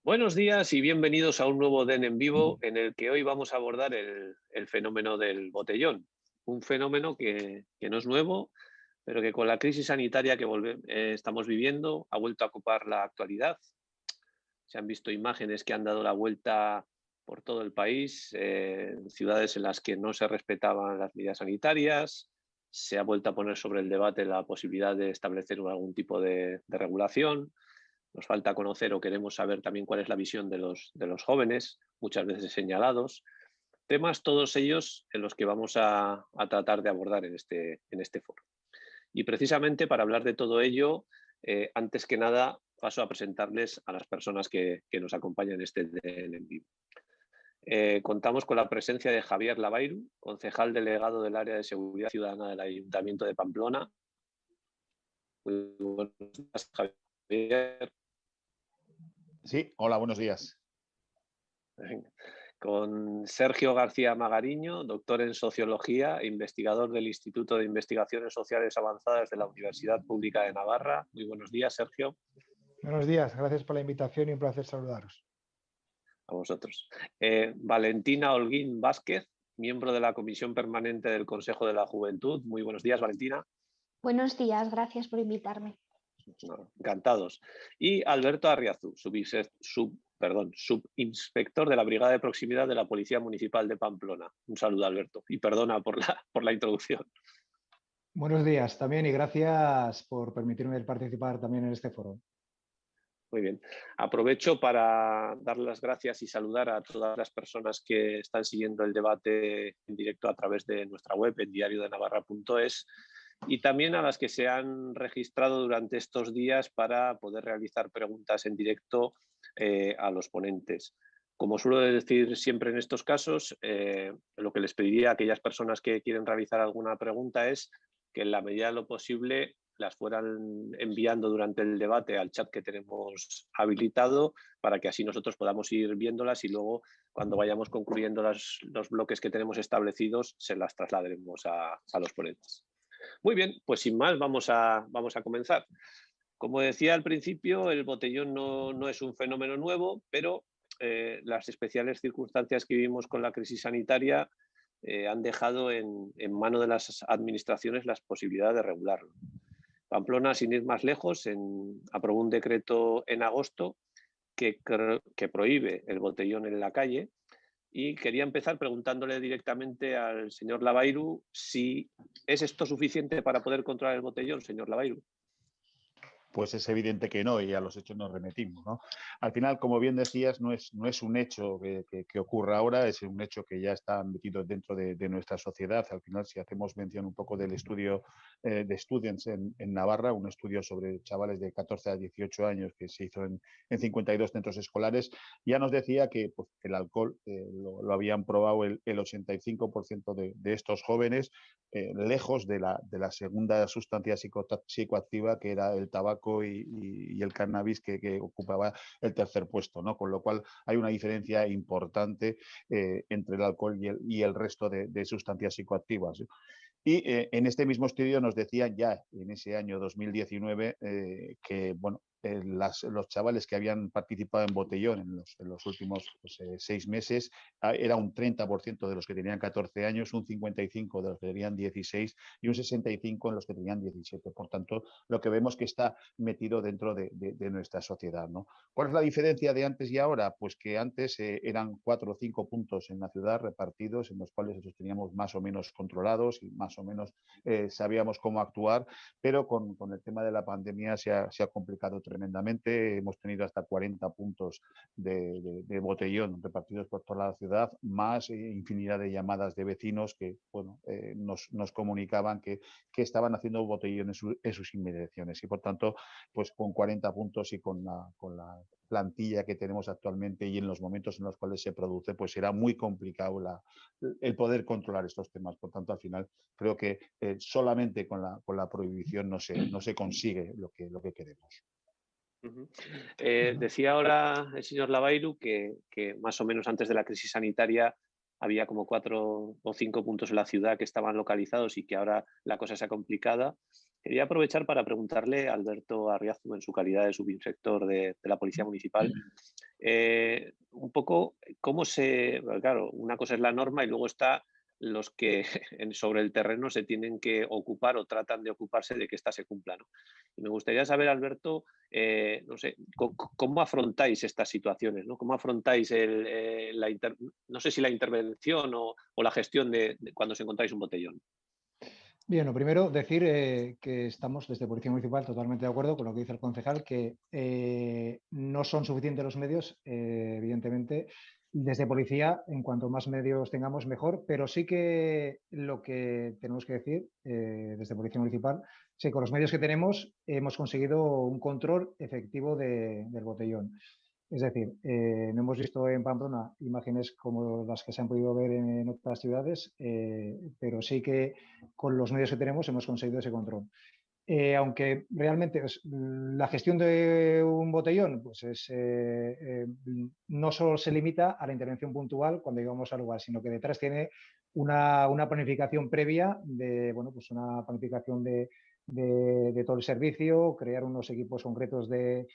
Buenos días y bienvenidos a un nuevo DEN en vivo en el que hoy vamos a abordar el fenómeno del botellón. Un fenómeno que no es nuevo, pero que con la crisis sanitaria que estamos viviendo ha vuelto a ocupar la actualidad. Se han visto imágenes que han dado la vuelta por todo el país, ciudades en las que no se respetaban las medidas sanitarias. Se ha vuelto a poner sobre el debate la posibilidad de establecer algún tipo de regulación. Nos falta conocer o queremos saber también cuál es la visión de los jóvenes, muchas veces señalados. Temas todos ellos en los que vamos a tratar de abordar en este foro. Y precisamente para hablar de todo ello, antes que nada paso a presentarles a las personas que nos acompañan en este en vivo. Contamos con la presencia de Javier Lavairu, concejal delegado del área de seguridad ciudadana del Ayuntamiento de Pamplona. Muy buenos días, Javier. Sí, hola, buenos días. Con Sergio García Magariño, doctor en Sociología e investigador del Instituto de Investigaciones Sociales Avanzadas de la Universidad Pública de Navarra. Muy buenos días, Sergio. Buenos días, gracias por la invitación y un placer saludaros. A vosotros. Valentina Holguín Vázquez, miembro de la Comisión Permanente del Consejo de la Juventud. Muy buenos días, Valentina. Buenos días, gracias por invitarme. Encantados. Y Alberto Arriazu, subinspector de la Brigada de Proximidad de la Policía Municipal de Pamplona. Un saludo, Alberto, y perdona por la introducción. Buenos días también y gracias por permitirme participar también en este foro. Muy bien. Aprovecho para dar las gracias y saludar a todas las personas que están siguiendo el debate en directo a través de nuestra web en diariodenavarra.es y también a las que se han registrado durante estos días para poder realizar preguntas en directo a los ponentes. Como suelo decir siempre en estos casos, lo que les pediría a aquellas personas que quieren realizar alguna pregunta es que en la medida de lo posible las fueran enviando durante el debate al chat que tenemos habilitado para que así nosotros podamos ir viéndolas y luego cuando vayamos concluyendo los bloques que tenemos establecidos se las trasladaremos a los ponentes. Muy bien, pues sin más vamos a comenzar. Como decía al principio, el botellón no es un fenómeno nuevo, pero las especiales circunstancias que vivimos con la crisis sanitaria han dejado en mano de las administraciones las posibilidades de regularlo. Pamplona, sin ir más lejos, aprobó un decreto en agosto que prohíbe el botellón en la calle y quería empezar preguntándole directamente al señor Lavairu si es esto suficiente para poder controlar el botellón, señor Lavairu. Pues es evidente que no, y a los hechos nos remitimos, ¿no? Al final, como bien decías, no es un hecho que ocurra ahora, es un hecho que ya está metido dentro de nuestra sociedad. Al final, si hacemos mención un poco del estudio de Students en Navarra, un estudio sobre chavales de 14 a 18 años que se hizo en 52 centros escolares, ya nos decía que pues, el alcohol lo habían probado el 85% de estos jóvenes, lejos de la segunda sustancia psicoactiva que era el tabaco y el cannabis que ocupaba el tercer puesto, ¿no? Con lo cual hay una diferencia importante entre el alcohol y el resto de sustancias psicoactivas. Y en este mismo estudio nos decían ya en ese año 2019 que bueno, los chavales que habían participado en botellón en los últimos 6 meses era un 30% de los que tenían 14 años, un 55% de los que tenían 16 y un 65% en los que tenían 17. Por tanto, lo que vemos que está metido dentro de nuestra sociedad, ¿no? ¿Cuál es la diferencia de antes y ahora? Pues que antes eran 4 o 5 puntos en la ciudad repartidos en los cuales los teníamos más o menos controlados y más o menos sabíamos cómo actuar, pero con el tema de la pandemia se ha complicado tremendamente. Hemos tenido hasta 40 puntos de botellón repartidos por toda la ciudad, más infinidad de llamadas de vecinos que bueno, nos comunicaban que estaban haciendo botellón en sus inmediaciones y por tanto pues con 40 puntos y con la plantilla que tenemos actualmente y en los momentos en los cuales se produce, pues será muy complicado el poder controlar estos temas. Por tanto, al final creo que solamente con la prohibición no se consigue lo que queremos. Decía ahora el señor Lavairu que más o menos antes de la crisis sanitaria había como 4 o 5 puntos en la ciudad que estaban localizados y que ahora la cosa se ha complicado. Quería aprovechar para preguntarle a Alberto Arriazu, en su calidad de subinspector de la Policía Municipal, un poco cómo claro, una cosa es la norma y luego está los que sobre el terreno se tienen que ocupar o tratan de ocuparse de que ésta se cumpla, ¿no? Y me gustaría saber, Alberto, no sé, ¿cómo afrontáis estas situaciones, ¿no? ¿Cómo afrontáis no sé si la intervención o la gestión de cuando os encontráis un botellón? Bien, lo primero, decir que estamos desde Policía Municipal totalmente de acuerdo con lo que dice el concejal, que no son suficientes los medios, evidentemente. Desde Policía, en cuanto más medios tengamos, mejor, pero sí que lo que tenemos que decir desde Policía Municipal es que con los medios que tenemos hemos conseguido un control efectivo del botellón. Es decir, no hemos visto en Pamplona imágenes como las que se han podido ver en otras ciudades, pero sí que con los medios que tenemos hemos conseguido ese control. Aunque realmente la gestión de un botellón pues no solo se limita a la intervención puntual cuando llegamos al lugar, sino que detrás tiene una planificación previa de, bueno, pues una planificación de todo el servicio, crear unos equipos concretos de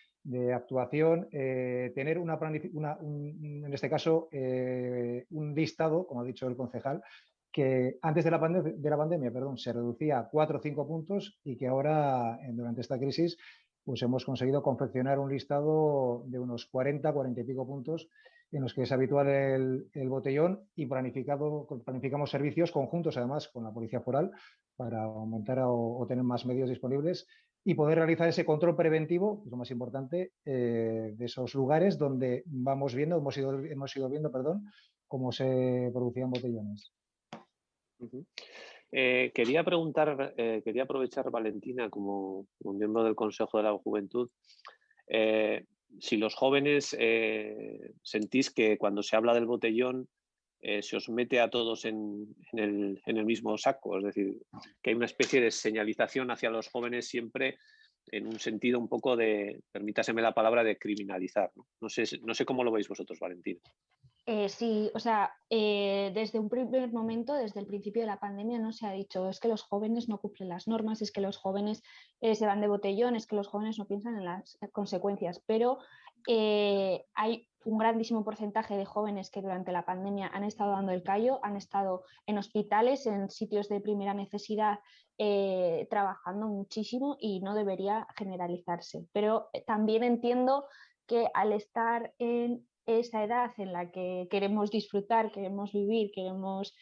actuación, tener en este caso un listado, como ha dicho el concejal, que antes de la pandemia, se reducía a 4 o 5 puntos y que ahora, durante esta crisis, pues hemos conseguido confeccionar un listado de unos 40 y pico puntos en los que es habitual el botellón y planificamos servicios conjuntos, además, con la Policía Foral para aumentar o tener más medios disponibles y poder realizar ese control preventivo, que es lo más importante, de esos lugares donde hemos ido viendo, cómo se producían botellones. Quería aprovechar, Valentina, como miembro del Consejo de la Juventud, si los jóvenes sentís que cuando se habla del botellón se os mete a todos en el mismo saco, es decir, que hay una especie de señalización hacia los jóvenes siempre en un sentido un poco permítaseme la palabra, de criminalizar, ¿no? No sé cómo lo veis vosotros, Valentina. Sí, o sea, desde un primer momento, desde el principio de la pandemia, no se ha dicho es que los jóvenes no cumplen las normas, es que los jóvenes se van de botellón, es que los jóvenes no piensan en las consecuencias, pero hay un grandísimo porcentaje de jóvenes que durante la pandemia han estado dando el callo, han estado en hospitales, en sitios de primera necesidad, trabajando muchísimo y no debería generalizarse. Pero también entiendo que al estar en esa edad en la que queremos disfrutar, queremos vivir, queremos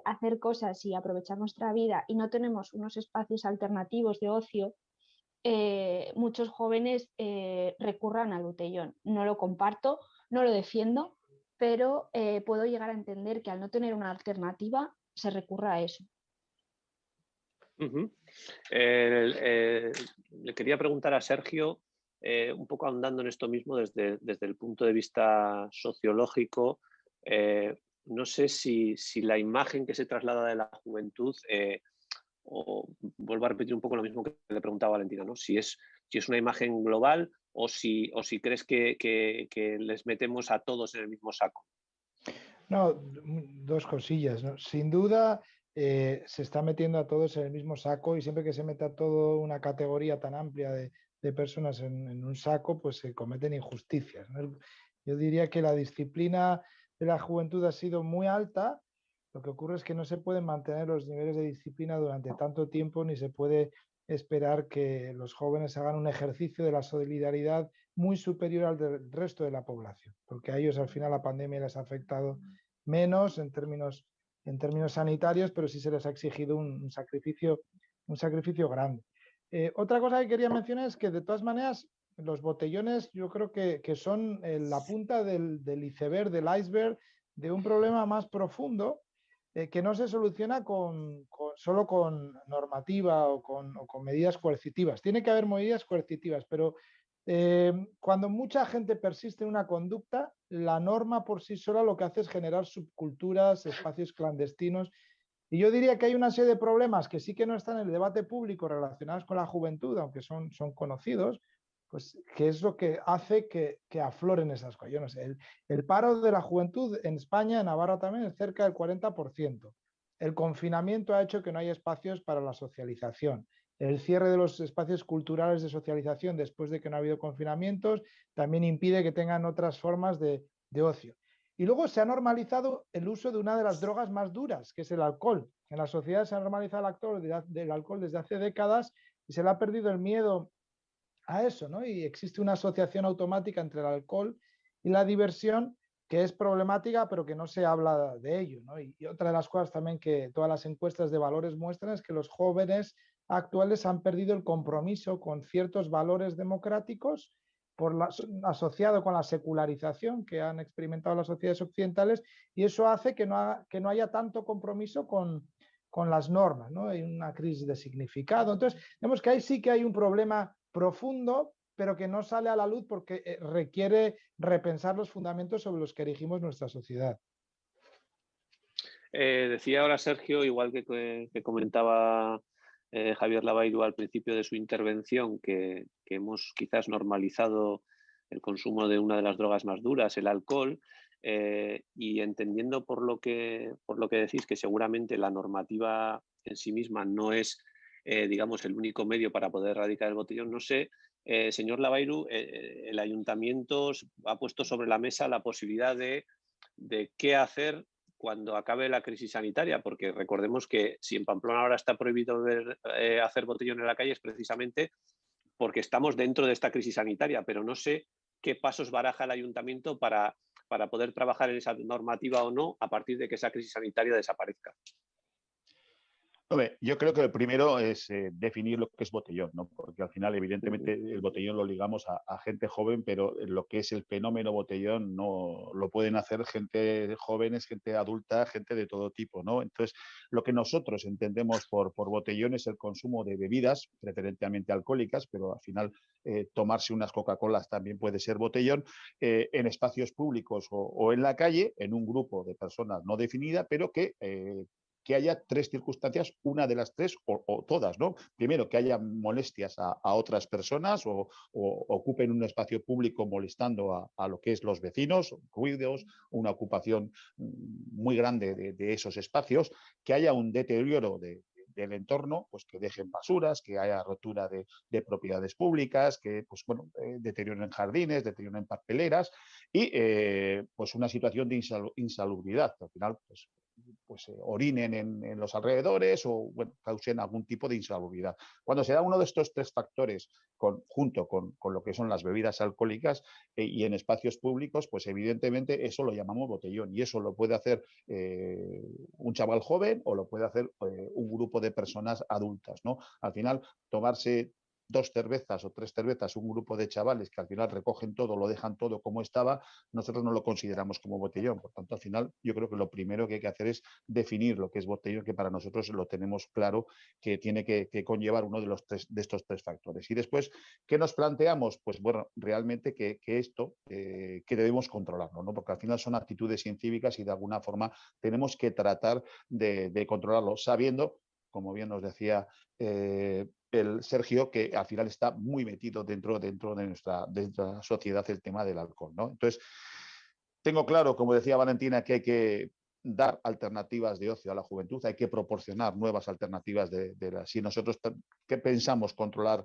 hacer cosas y aprovechar nuestra vida y no tenemos unos espacios alternativos de ocio, muchos jóvenes recurran al botellón. No lo comparto, no lo defiendo, pero puedo llegar a entender que al no tener una alternativa se recurra a eso. Le quería preguntar a Sergio, un poco ahondando en esto mismo desde el punto de vista sociológico, no sé si la imagen que se traslada de la juventud, o vuelvo a repetir un poco lo mismo que le preguntaba a Valentina, ¿no? Si es una imagen global o si crees que les metemos a todos en el mismo saco. No, dos cosillas, ¿no? Sin duda se está metiendo a todos en el mismo saco y siempre que se meta toda una categoría tan amplia de personas en un saco, pues se cometen injusticias, ¿no? Yo diría que la disciplina de la juventud ha sido muy alta. Lo que ocurre es que no se pueden mantener los niveles de disciplina durante tanto tiempo ni se puede esperar que los jóvenes hagan un ejercicio de la solidaridad muy superior al del resto de la población, porque a ellos al final la pandemia les ha afectado menos en términos sanitarios, pero sí se les ha exigido un sacrificio grande. Otra cosa que quería mencionar es que de todas maneras los botellones yo creo que son la punta del iceberg, del iceberg, de un problema más profundo que no se soluciona solo con normativa o con medidas coercitivas. Tiene que haber medidas coercitivas, pero cuando mucha gente persiste en una conducta, la norma por sí sola lo que hace es generar subculturas, espacios clandestinos. Y yo diría que hay una serie de problemas que sí que no están en el debate público relacionados con la juventud, aunque son conocidos, pues que es lo que hace que afloren esas cosas. Yo no sé, el paro de la juventud en España, en Navarra también, es cerca del 40%. El confinamiento ha hecho que no haya espacios para la socialización. El cierre de los espacios culturales de socialización después de que no ha habido confinamientos también impide que tengan otras formas de ocio. Y luego se ha normalizado el uso de una de las drogas más duras, que es el alcohol. En la sociedad se ha normalizado el alcohol desde hace décadas y se le ha perdido el miedo a eso, ¿no? Y existe una asociación automática entre el alcohol y la diversión que es problemática, pero que no se habla de ello, ¿no? Y otra de las cosas también que todas las encuestas de valores muestran es que los jóvenes actuales han perdido el compromiso con ciertos valores democráticos asociado con la secularización que han experimentado las sociedades occidentales, y eso hace que no haya tanto compromiso con las normas, ¿no? Hay una crisis de significado. Entonces, vemos que ahí sí que hay un problema profundo, pero que no sale a la luz porque requiere repensar los fundamentos sobre los que erigimos nuestra sociedad. Decía ahora Sergio, igual que comentaba Javier Lavairu al principio de su intervención, que hemos quizás normalizado el consumo de una de las drogas más duras, el alcohol, y entendiendo por lo que decís que seguramente la normativa en sí misma no es, digamos, el único medio para poder erradicar el botellón, no sé, señor Lavairu, el ayuntamiento ha puesto sobre la mesa la posibilidad de qué hacer cuando acabe la crisis sanitaria, porque recordemos que si en Pamplona ahora está prohibido hacer botellón en la calle es precisamente porque estamos dentro de esta crisis sanitaria, pero no sé qué pasos baraja el ayuntamiento para poder trabajar en esa normativa o no a partir de que esa crisis sanitaria desaparezca. Hombre, yo creo que el primero es definir lo que es botellón, ¿no? Porque al final, evidentemente, el botellón lo ligamos a gente joven, pero lo que es el fenómeno botellón no lo pueden hacer gente jóvenes, gente adulta, gente de todo tipo, ¿no? Entonces, lo que nosotros entendemos por botellón es el consumo de bebidas, preferentemente alcohólicas, pero al final tomarse unas Coca-Colas también puede ser botellón, en espacios públicos o en la calle, en un grupo de personas no definida, pero que haya tres circunstancias, una de las tres o todas, ¿no? Primero, que haya molestias a otras personas o ocupen un espacio público molestando a lo que es los vecinos, ruidos, una ocupación muy grande de esos espacios, que haya un deterioro del entorno, pues que dejen basuras, que haya rotura de propiedades públicas, que pues bueno, deterioren jardines, deterioren papeleras y pues una situación de insalubridad. Al final, pues orinen en los alrededores o bueno, causen algún tipo de insalubridad. Cuando se da uno de estos tres factores junto con lo que son las bebidas alcohólicas y en espacios públicos, pues evidentemente eso lo llamamos botellón y eso lo puede hacer un chaval joven o lo puede hacer un grupo de personas adultas, ¿no? Al final, tomarse 2 cervezas o 3 cervezas, un grupo de chavales que al final recogen todo, lo dejan todo como estaba, nosotros no lo consideramos como botellón. Por tanto, al final, yo creo que lo primero que hay que hacer es definir lo que es botellón, que para nosotros lo tenemos claro que tiene que conllevar uno de estos tres factores. Y después, ¿qué nos planteamos? Pues bueno, realmente que esto que debemos controlarlo, ¿no? Porque al final son actitudes incívicas y de alguna forma tenemos que tratar de controlarlo, sabiendo, como bien nos decía el Sergio, que al final está muy metido dentro de nuestra sociedad el tema del alcohol, ¿no? Entonces, tengo claro, como decía Valentina, que hay que dar alternativas de ocio a la juventud, hay que proporcionar nuevas alternativas si nosotros que pensamos controlar,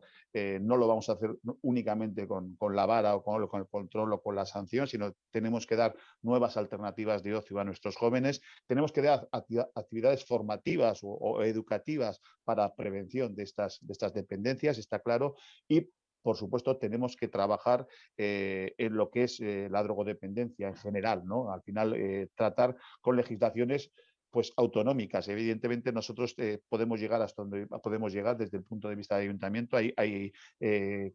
no lo vamos a hacer únicamente con la vara o con el control o con la sanción, sino tenemos que dar nuevas alternativas de ocio a nuestros jóvenes, tenemos que dar actividades formativas o educativas para prevención de estas dependencias, está claro, y por supuesto, tenemos que trabajar en lo que es la drogodependencia en general, ¿no? Al final, tratar con legislaciones pues autonómicas. Evidentemente, nosotros podemos llegar hasta donde podemos llegar desde el punto de vista del ayuntamiento. Hay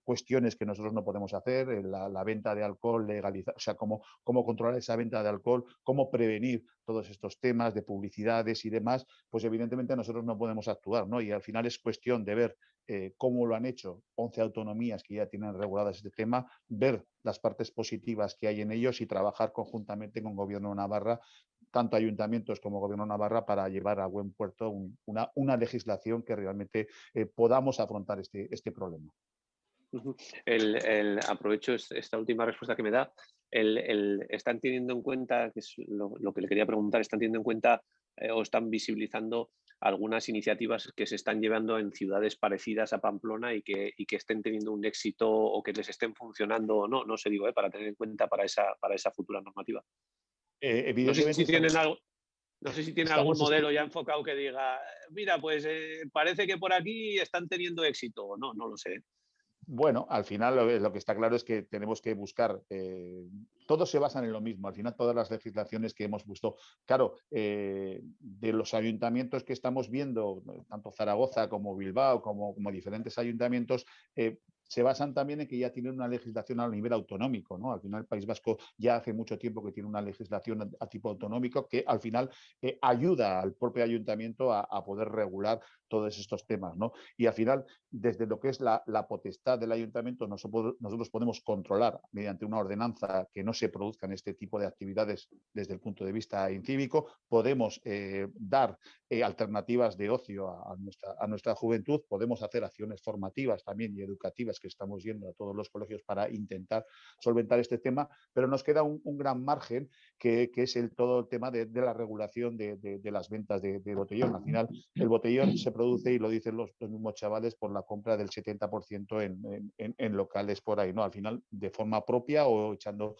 cuestiones que nosotros no podemos hacer, la venta de alcohol, legalizar, o sea, cómo controlar esa venta de alcohol, cómo prevenir todos estos temas de publicidades y demás, pues evidentemente nosotros no podemos actuar, ¿no? Y al final es cuestión de ver cómo lo han hecho 11 autonomías que ya tienen reguladas este tema, ver las partes positivas que hay en ellos y trabajar conjuntamente con Gobierno de Navarra, tanto ayuntamientos como Gobierno de Navarra, para llevar a buen puerto una legislación que realmente podamos afrontar este problema. Aprovecho esta última respuesta que me da. ¿Están teniendo en cuenta, que es lo que le quería preguntar, están teniendo en cuenta o están visibilizando algunas iniciativas que se están llevando en ciudades parecidas a Pamplona y que estén teniendo un éxito o que les estén funcionando o no, no sé, digo, para tener en cuenta para esa futura normativa. No sé si Evidentemente tienen algo. No sé si tiene algún estamos modelo ya enfocado que diga, mira, pues parece que por aquí están teniendo éxito. No, no lo sé. Bueno, al final lo que está claro es que tenemos que buscar, todos se basan en lo mismo, al final todas las legislaciones que hemos visto, claro, de los ayuntamientos que estamos viendo, tanto Zaragoza como Bilbao, como diferentes ayuntamientos, se basan también en que ya tienen una legislación a nivel autonómico, ¿no? Al final el País Vasco ya hace mucho tiempo que tiene una legislación a tipo autonómico que al final ayuda al propio ayuntamiento a poder regular todos estos temas, ¿no? Y al final, desde lo que es la potestad del ayuntamiento, nosotros podemos controlar mediante una ordenanza que no se produzcan este tipo de actividades desde el punto de vista incívico, podemos dar alternativas de ocio a nuestra juventud, podemos hacer acciones formativas también y educativas que estamos yendo a todos los colegios para intentar solventar este tema, pero nos queda un gran margen que es todo el tema de la regulación de las ventas de botellón. Al final, el botellón se produce, y lo dicen los mismos chavales, por la compra del 70% en locales por ahí, ¿no? Al final, de forma propia o echando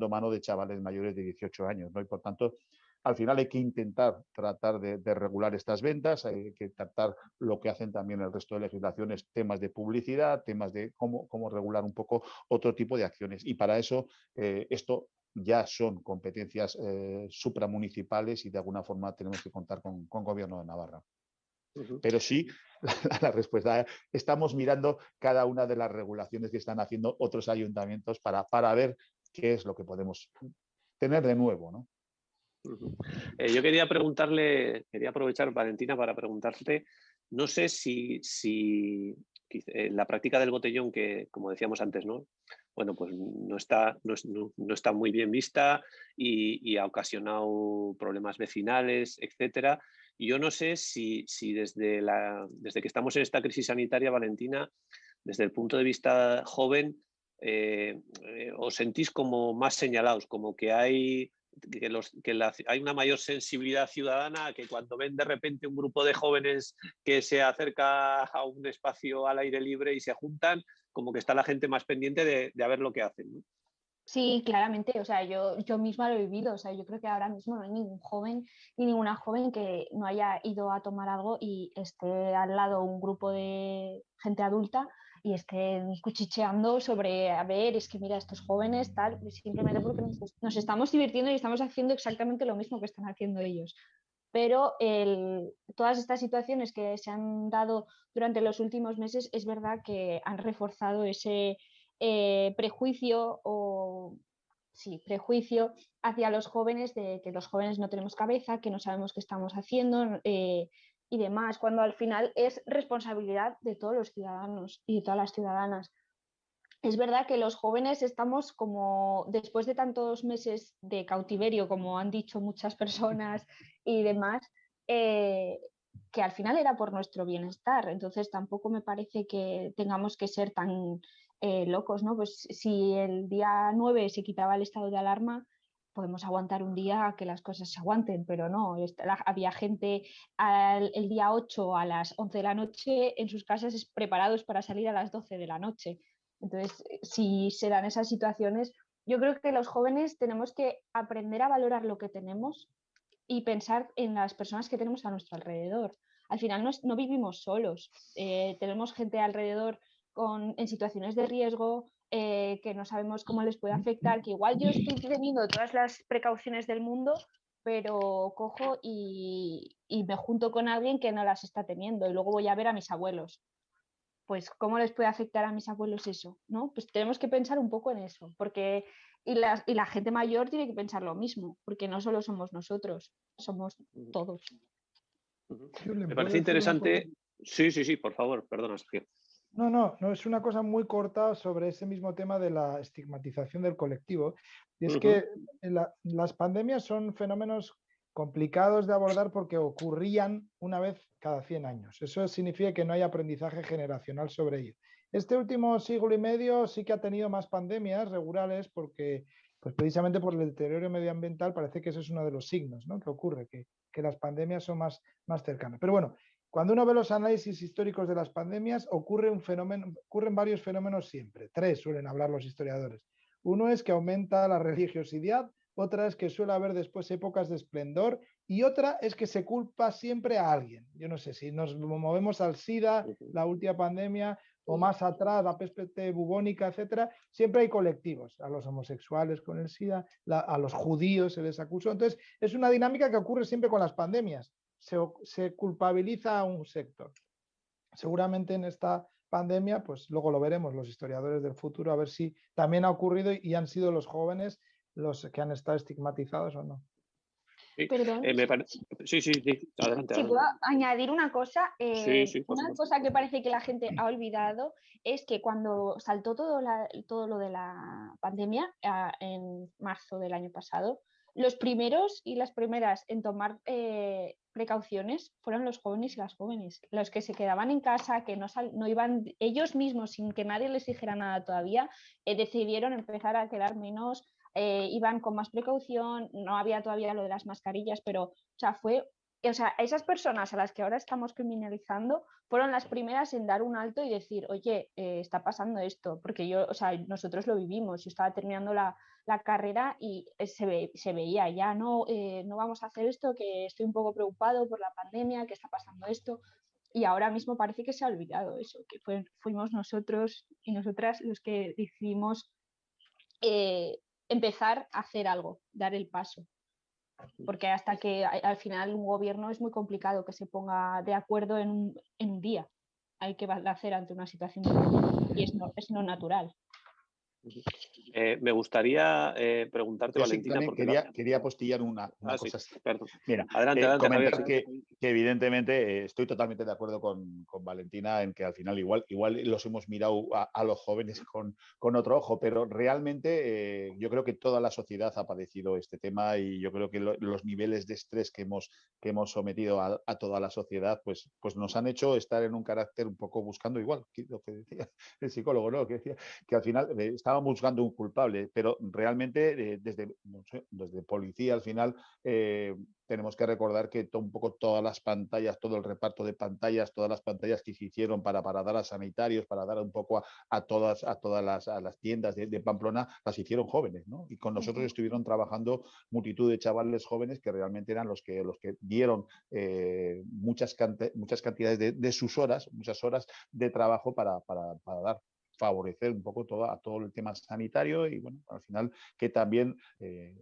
mano de chavales mayores de 18 años, ¿no? Y por tanto, al final hay que intentar tratar de regular estas ventas, hay que tratar lo que hacen también el resto de legislaciones, temas de publicidad, temas de cómo regular un poco otro tipo de acciones. Y para eso, esto ya son competencias supramunicipales y de alguna forma tenemos que contar con Gobierno de Navarra. Pero sí, la respuesta, estamos mirando cada una de las regulaciones que están haciendo otros ayuntamientos para ver qué es lo que podemos tener de nuevo, ¿no? Yo quería aprovechar, Valentina, para preguntarte, no sé si la práctica del botellón, que como decíamos antes, ¿no? Bueno, pues no está muy bien vista y ha ocasionado problemas vecinales, etcétera. Y yo no sé si desde que estamos en esta crisis sanitaria, Valentina, desde el punto de vista joven, os sentís como más señalados, como que hay una mayor sensibilidad ciudadana, que cuando ven de repente un grupo de jóvenes que se acerca a un espacio al aire libre y se juntan, como que está la gente más pendiente de a ver lo que hacen, ¿no? Sí, claramente, o sea, yo misma lo he vivido, o sea, yo creo que ahora mismo no hay ningún joven ni ninguna joven que no haya ido a tomar algo y esté al lado un grupo de gente adulta y estén cuchicheando sobre, a ver, es que mira, estos jóvenes, tal, simplemente porque nos estamos divirtiendo y estamos haciendo exactamente lo mismo que están haciendo ellos. Pero todas estas situaciones que se han dado durante los últimos meses es verdad que han reforzado ese prejuicio prejuicio hacia los jóvenes, de que los jóvenes no tenemos cabeza, que no sabemos qué estamos haciendo y demás, cuando al final es responsabilidad de todos los ciudadanos y de todas las ciudadanas. Es verdad que los jóvenes estamos como, después de tantos meses de cautiverio, como han dicho muchas personas y demás, eh, que al final era por nuestro bienestar. Entonces tampoco me parece que tengamos que ser tan locos, ¿no? Pues si el día 9 se quitaba el estado de alarma, podemos aguantar un día que las cosas se aguanten, pero no, había gente el día 8 a las 11 de la noche en sus casas preparados para salir a las 12 de la noche. Entonces, si se dan esas situaciones, yo creo que los jóvenes tenemos que aprender a valorar lo que tenemos y pensar en las personas que tenemos a nuestro alrededor. Al final no vivimos solos, tenemos gente alrededor en situaciones de riesgo, que no sabemos cómo les puede afectar, que igual yo estoy teniendo todas las precauciones del mundo, pero cojo y me junto con alguien que no las está teniendo y luego voy a ver a mis abuelos. Pues cómo les puede afectar a mis abuelos eso, ¿no? Pues tenemos que pensar un poco en eso, porque y la gente mayor tiene que pensar lo mismo, porque no solo somos nosotros, somos todos. Julen, Me ¿puedo parece decir una cosa? interesante. Sí, por favor, perdona, Sergio. No, es una cosa muy corta sobre ese mismo tema de la estigmatización del colectivo. Y es Uh-huh. que las pandemias son fenómenos complicados de abordar porque ocurrían una vez cada 100 años. Eso significa que no hay aprendizaje generacional sobre ello. Este último siglo y medio sí que ha tenido más pandemias regulares porque pues precisamente por el deterioro medioambiental parece que ese es uno de los signos, ¿no?, que ocurre, que las pandemias son más cercanas. Pero bueno, cuando uno ve los análisis históricos de las pandemias, ocurren varios fenómenos siempre. 3 suelen hablar los historiadores. Uno es que aumenta la religiosidad, otra es que suele haber después épocas de esplendor y otra es que se culpa siempre a alguien. Yo no sé si nos movemos al SIDA, la última pandemia, o más atrás, la peste bubónica, etcétera, siempre hay colectivos. A los homosexuales con el SIDA, a los judíos se les acusó. Entonces, es una dinámica que ocurre siempre con las pandemias. Se culpabiliza a un sector. Seguramente en esta pandemia, pues luego lo veremos los historiadores del futuro, a ver si también ha ocurrido y han sido los jóvenes los que han estado estigmatizados o no. Sí, Perdón. Sí, adelante. Si puedo añadir una cosa, Sí, por una supuesto. cosa que parece que la gente ha olvidado es que cuando saltó todo lo de la pandemia en marzo del año pasado, los primeros y las primeras en tomar precauciones fueron los jóvenes y las jóvenes, los que se quedaban en casa, que no iban ellos mismos sin que nadie les dijera nada todavía, decidieron empezar a quedar menos. Iban con más precaución, no había todavía lo de las mascarillas, pero esas personas a las que ahora estamos criminalizando fueron las primeras en dar un alto y decir, oye, está pasando esto, porque nosotros lo vivimos. Yo estaba terminando la carrera y se veía ya, no vamos a hacer esto, que estoy un poco preocupado por la pandemia, que está pasando esto. Y ahora mismo parece que se ha olvidado eso, que fuimos nosotros y nosotras los que decidimos empezar a hacer algo, dar el paso. Porque hasta que al final un gobierno es muy complicado que se ponga de acuerdo en un día. Hay que hacer ante una situación y es no natural. Me gustaría preguntarte, Yo Valentina, también porque quería apostillar una cosa. Sí, perdón. Mira, Adelante, comentar Javier. que evidentemente estoy totalmente de acuerdo con Valentina en que al final igual los hemos mirado a los jóvenes con otro ojo, pero realmente yo creo que toda la sociedad ha padecido este tema y yo creo que los niveles de estrés que hemos sometido a toda la sociedad pues nos han hecho estar en un carácter un poco buscando igual, lo que decía el psicólogo, ¿no? Que decía que al final estábamos buscando un culpable, pero realmente desde policía al final tenemos que recordar que un poco todas las pantallas, todo el reparto de pantallas, todas las pantallas que se hicieron para dar a sanitarios, para dar un poco a todas las tiendas de Pamplona, las hicieron jóvenes, ¿no? Y con nosotros estuvieron trabajando multitud de chavales jóvenes que realmente eran los que dieron muchas cantidades de sus horas, muchas horas de trabajo para favorecer un poco todo el tema sanitario y bueno, al final que también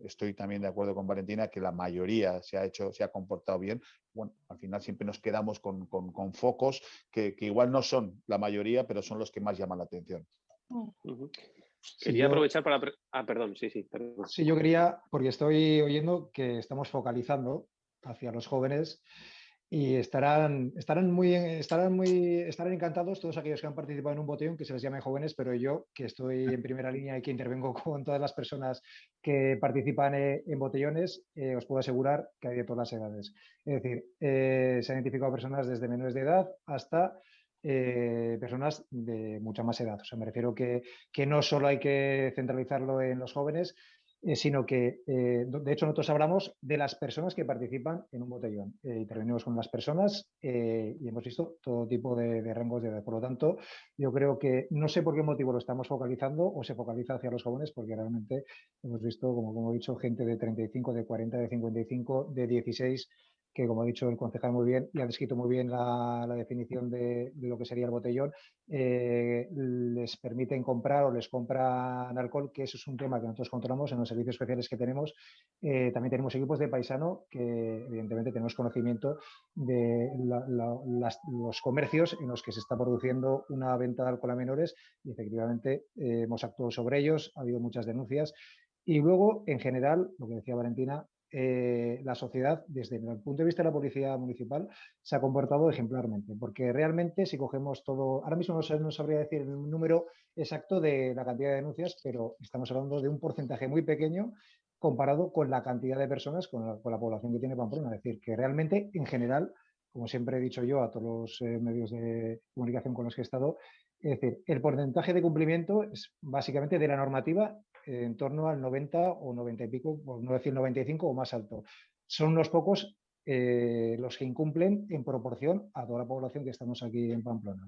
estoy también de acuerdo con Valentina que la mayoría se ha comportado bien. Bueno, al final siempre nos quedamos con focos que igual no son la mayoría, pero son los que más llaman la atención. Quería aprovechar para... perdón, perdón. Sí, yo quería, porque estoy oyendo que estamos focalizando hacia los jóvenes y estarán encantados todos aquellos que han participado en un botellón, que se les llame jóvenes, pero yo, que estoy en primera línea y que intervengo con todas las personas que participan en botellones, os puedo asegurar que hay de todas las edades. Es decir, se han identificado personas desde menores de edad hasta personas de mucha más edad. O sea, me refiero que no solo hay que centralizarlo en los jóvenes, sino que, de hecho, nosotros hablamos de las personas que participan en un botellón. Intervenimos con las personas y hemos visto todo tipo de rangos de edad. Por lo tanto, yo creo que no sé por qué motivo lo estamos focalizando o se focaliza hacia los jóvenes, porque realmente hemos visto, como he dicho, gente de 35, de 40, de 55, de 16, que como ha dicho el concejal muy bien y ha descrito muy bien la definición de lo que sería el botellón, les permiten comprar o les compran alcohol, que eso es un tema que nosotros controlamos en los servicios especiales que tenemos. También tenemos equipos de paisano que evidentemente tenemos conocimiento de los comercios en los que se está produciendo una venta de alcohol a menores y efectivamente hemos actuado sobre ellos, ha habido muchas denuncias. Y luego, en general, lo que decía Valentina, la sociedad, desde el punto de vista de la policía municipal, se ha comportado ejemplarmente, porque realmente si cogemos todo, ahora mismo no sabría decir el número exacto de la cantidad de denuncias, pero estamos hablando de un porcentaje muy pequeño comparado con la cantidad de personas, con la población que tiene Pamplona. Es decir, que realmente, en general, como siempre he dicho yo a todos los medios de comunicación con los que he estado, Es decir, el porcentaje de cumplimiento es básicamente de la normativa en torno al 90 o 90 y pico, por no decir 95 o más alto. Son unos pocos los que incumplen en proporción a toda la población que estamos aquí en Pamplona.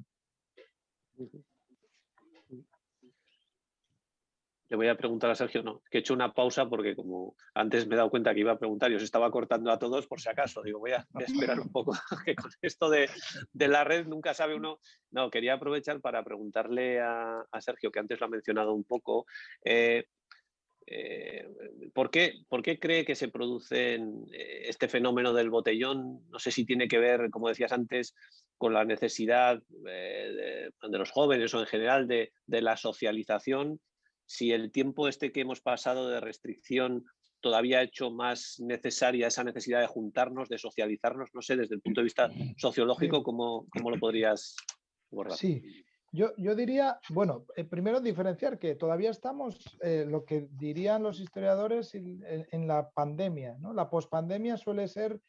Le voy a preguntar a Sergio, no, que he hecho una pausa porque como antes me he dado cuenta que iba a preguntar y os estaba cortando a todos por si acaso. Digo, voy a esperar un poco, que con esto de la red nunca sabe uno. No, quería aprovechar para preguntarle a Sergio, que antes lo ha mencionado un poco, ¿por qué cree que se produce este fenómeno del botellón? No sé si tiene que ver, como decías antes, con la necesidad de los jóvenes o en general de la socialización. Si el tiempo este que hemos pasado de restricción todavía ha hecho más necesaria esa necesidad de juntarnos, de socializarnos, no sé, desde el punto de vista sociológico, ¿cómo lo podrías abordar? Sí, yo diría, bueno, primero diferenciar que todavía estamos, lo que dirían los historiadores, en la pandemia, ¿no? La pospandemia suele ser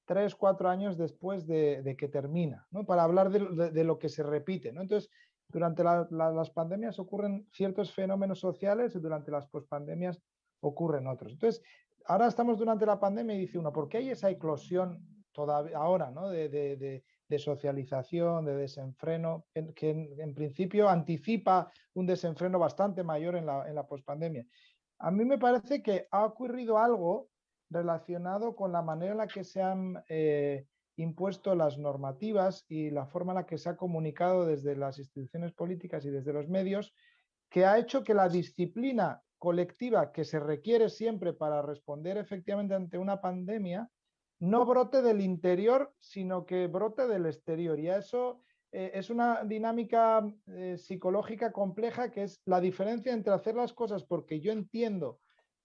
3, 4 años después de que termina, ¿no? Para hablar de lo que se repite, ¿no? Entonces, durante las pandemias ocurren ciertos fenómenos sociales y durante las pospandemias ocurren otros. Entonces, ahora estamos durante la pandemia y dice uno, ¿por qué hay esa eclosión todavía ahora, ¿no? de socialización, de desenfreno, que en principio anticipa un desenfreno bastante mayor en la pospandemia? A mí me parece que ha ocurrido algo relacionado con la manera en la que se han impuesto las normativas y la forma en la que se ha comunicado desde las instituciones políticas y desde los medios, que ha hecho que la disciplina colectiva que se requiere siempre para responder efectivamente ante una pandemia no brote del interior, sino que brote del exterior. Y eso es una dinámica psicológica compleja, que es la diferencia entre hacer las cosas porque yo entiendo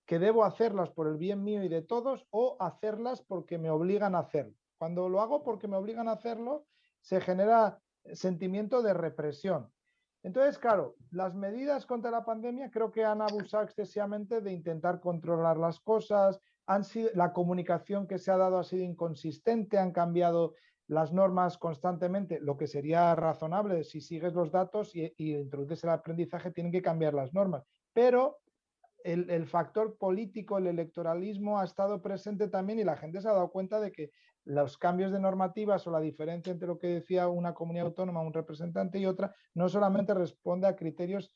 que debo hacerlas por el bien mío y de todos, o hacerlas porque me obligan a hacerlo. Cuando lo hago porque me obligan a hacerlo, se genera sentimiento de represión. Entonces, claro, las medidas contra la pandemia creo que han abusado excesivamente de intentar controlar las cosas, la comunicación que se ha dado ha sido inconsistente, han cambiado las normas constantemente, lo que sería razonable si sigues los datos y introduces el aprendizaje, tienen que cambiar las normas. Pero el factor político, el electoralismo ha estado presente también y la gente se ha dado cuenta de que los cambios de normativas o la diferencia entre lo que decía una comunidad autónoma, un representante y otra, no solamente responde a criterios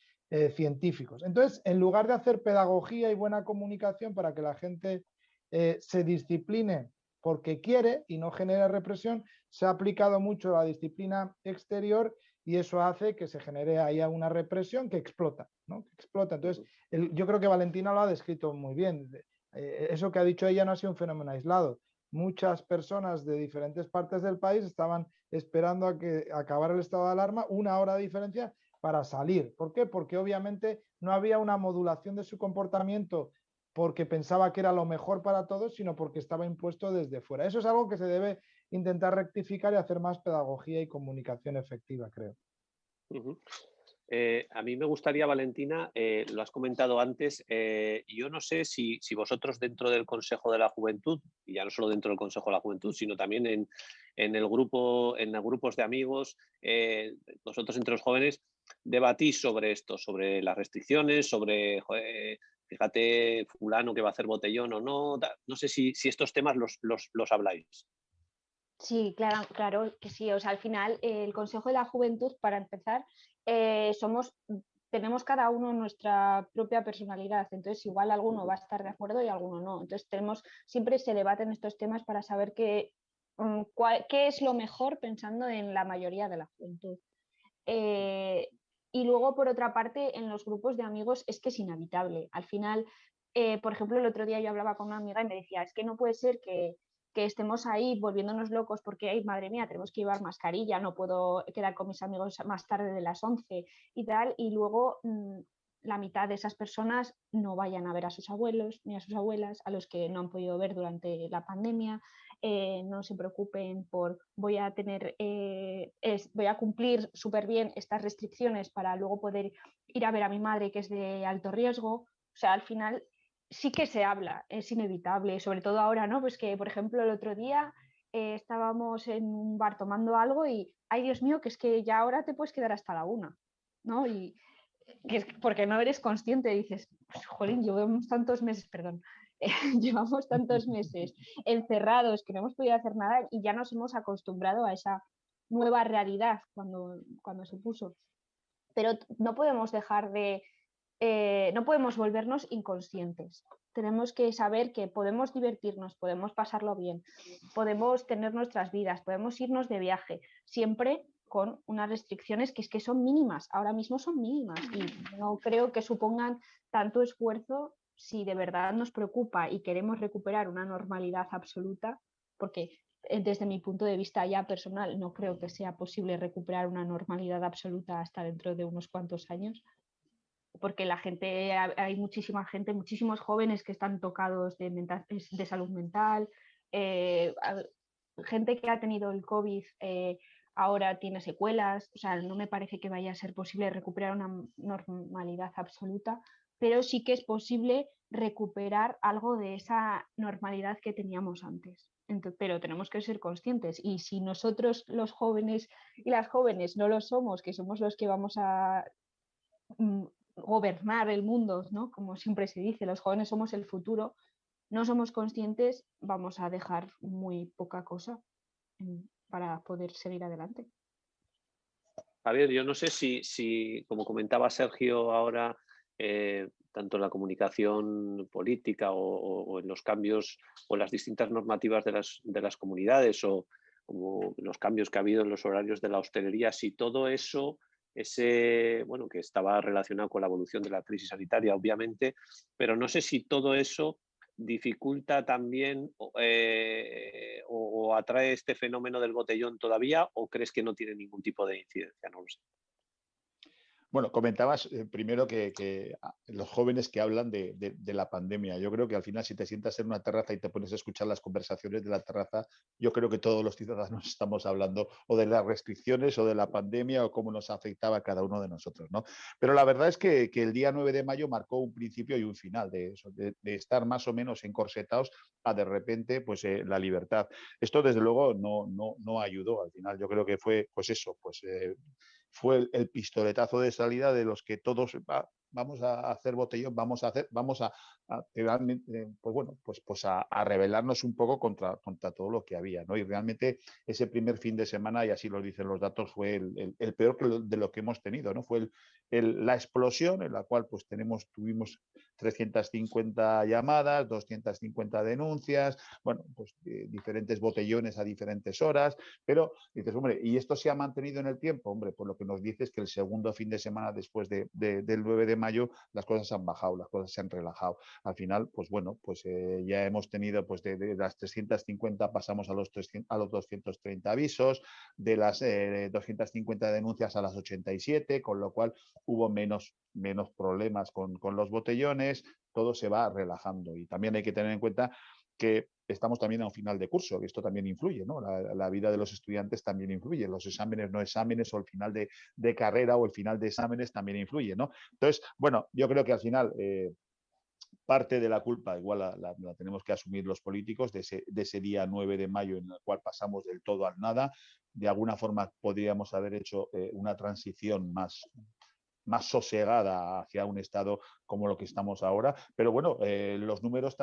científicos. Entonces, en lugar de hacer pedagogía y buena comunicación para que la gente se discipline porque quiere y no genere represión, se ha aplicado mucho la disciplina exterior y eso hace que se genere ahí una represión que explota, ¿no? Que explota. Entonces, yo creo que Valentina lo ha descrito muy bien. Eso que ha dicho ella no ha sido un fenómeno aislado. Muchas personas de diferentes partes del país estaban esperando a que acabara el estado de alarma, 1 hora de diferencia, para salir. ¿Por qué? Porque obviamente no había una modulación de su comportamiento porque pensaba que era lo mejor para todos, sino porque estaba impuesto desde fuera. Eso es algo que se debe intentar rectificar y hacer más pedagogía y comunicación efectiva, creo. A mí me gustaría, Valentina, lo has comentado antes, yo no sé si vosotros dentro del Consejo de la Juventud, y ya no solo dentro del Consejo de la Juventud, sino también en el grupo, en grupos de amigos, vosotros entre los jóvenes, debatís sobre esto, sobre las restricciones, sobre, fíjate, fulano que va a hacer botellón o no, no sé si estos temas los habláis. Sí, claro que sí. O sea, al final, el Consejo de la Juventud, para empezar, tenemos cada uno nuestra propia personalidad. Entonces, igual alguno va a estar de acuerdo y alguno no. Entonces, siempre se debaten estos temas para saber qué es lo mejor pensando en la mayoría de la juventud. Y luego, por otra parte, en los grupos de amigos es que es inevitable. Al final, por ejemplo, el otro día yo hablaba con una amiga y me decía, es que no puede ser que estemos ahí volviéndonos locos porque, ay, madre mía, tenemos que llevar mascarilla, no puedo quedar con mis amigos más tarde de las 11 y tal, y luego la mitad de esas personas no vayan a ver a sus abuelos ni a sus abuelas, a los que no han podido ver durante la pandemia. No se preocupen por voy a cumplir súper bien estas restricciones para luego poder ir a ver a mi madre que es de alto riesgo. O sea, al final sí que se habla, es inevitable, sobre todo ahora, ¿no? Pues que, por ejemplo, el otro día estábamos en un bar tomando algo y, ay Dios mío, que es que ya ahora te puedes quedar hasta la 1, ¿no? Y que es porque no eres consciente, dices, pues, jolín, llevamos tantos meses, perdón, llevamos tantos meses encerrados que no hemos podido hacer nada y ya nos hemos acostumbrado a esa nueva realidad cuando se puso. Pero no podemos dejar no podemos volvernos inconscientes. Tenemos que saber que podemos divertirnos, podemos pasarlo bien, podemos tener nuestras vidas, podemos irnos de viaje, siempre con unas restricciones que es que son mínimas, ahora mismo son mínimas y no creo que supongan tanto esfuerzo si de verdad nos preocupa y queremos recuperar una normalidad absoluta, porque desde mi punto de vista ya personal no creo que sea posible recuperar una normalidad absoluta hasta dentro de unos cuantos años, porque hay muchísima gente, muchísimos jóvenes que están tocados de salud mental, gente que ha tenido el COVID ahora tiene secuelas, o sea, no me parece que vaya a ser posible recuperar una normalidad absoluta, pero sí que es posible recuperar algo de esa normalidad que teníamos antes. Pero tenemos que ser conscientes y si nosotros los jóvenes y las jóvenes no lo somos, que somos los que vamos a gobernar el mundo, ¿no? Como siempre se dice, los jóvenes somos el futuro, no somos conscientes, vamos a dejar muy poca cosa para poder seguir adelante. Javier, yo no sé si como comentaba Sergio ahora, tanto en la comunicación política o en los cambios o en las distintas normativas de las comunidades o como los cambios que ha habido en los horarios de la hostelería, si todo eso, bueno, que estaba relacionado con la evolución de la crisis sanitaria, obviamente, pero no sé si todo eso dificulta también o atrae este fenómeno del botellón todavía o crees que no tiene ningún tipo de incidencia, no lo sé. Bueno, comentabas primero que los jóvenes que hablan de la pandemia. Yo creo que al final si te sientas en una terraza y te pones a escuchar las conversaciones de la terraza, yo creo que todos los ciudadanos estamos hablando o de las restricciones o de la pandemia o cómo nos afectaba a cada uno de nosotros, ¿no? Pero la verdad es que el día 9 de mayo marcó un principio y un final de eso, de estar más o menos encorsetados a de repente pues la libertad. Esto desde luego no ayudó al final. Yo creo que fue pues eso, fue el pistoletazo de salida de los que todos vamos a hacer botellón, vamos a realmente, pues bueno, pues a rebelarnos un poco contra todo lo que había, ¿no? Y realmente ese primer fin de semana, y así lo dicen los datos, fue el peor de lo que hemos tenido, ¿no? Fue la explosión en la cual pues tuvimos 350 llamadas, 250 denuncias, bueno, pues diferentes botellones a diferentes horas, pero dices, hombre, ¿y esto se ha mantenido en el tiempo? Hombre, pues lo que nos dice es que el segundo fin de semana después del 9 de mayo las cosas han bajado, las cosas se han relajado. Al final, pues bueno, pues ya hemos tenido, pues de las 350 pasamos a los 230 avisos, de las 250 denuncias a las 87, con lo cual hubo menos problemas con los botellones, todo se va relajando. Y también hay que tener en cuenta que estamos también a un final de curso, que esto también influye, ¿no? La vida de los estudiantes también influye, los exámenes, no exámenes, o el final de carrera o el final de exámenes también influye, ¿no? Entonces, bueno, yo creo que al final parte de la culpa igual la tenemos que asumir los políticos de ese día 9 de mayo en el cual pasamos del todo al nada. De alguna forma podríamos haber hecho una transición más sosegada hacia un estado como lo que estamos ahora. Pero bueno, los números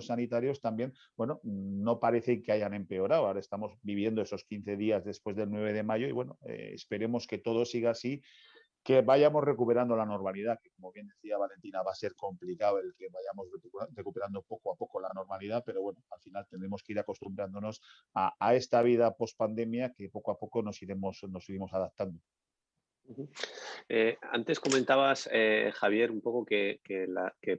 sanitarios también, bueno, no parece que hayan empeorado. Ahora estamos viviendo esos 15 días después del 9 de mayo y bueno, esperemos que todo siga así, que vayamos recuperando la normalidad, que como bien decía Valentina, va a ser complicado el que vayamos recuperando poco a poco la normalidad, pero bueno, al final tendremos que ir acostumbrándonos a esta vida post-pandemia que poco a poco nos iremos adaptando. Antes comentabas, Javier, un poco que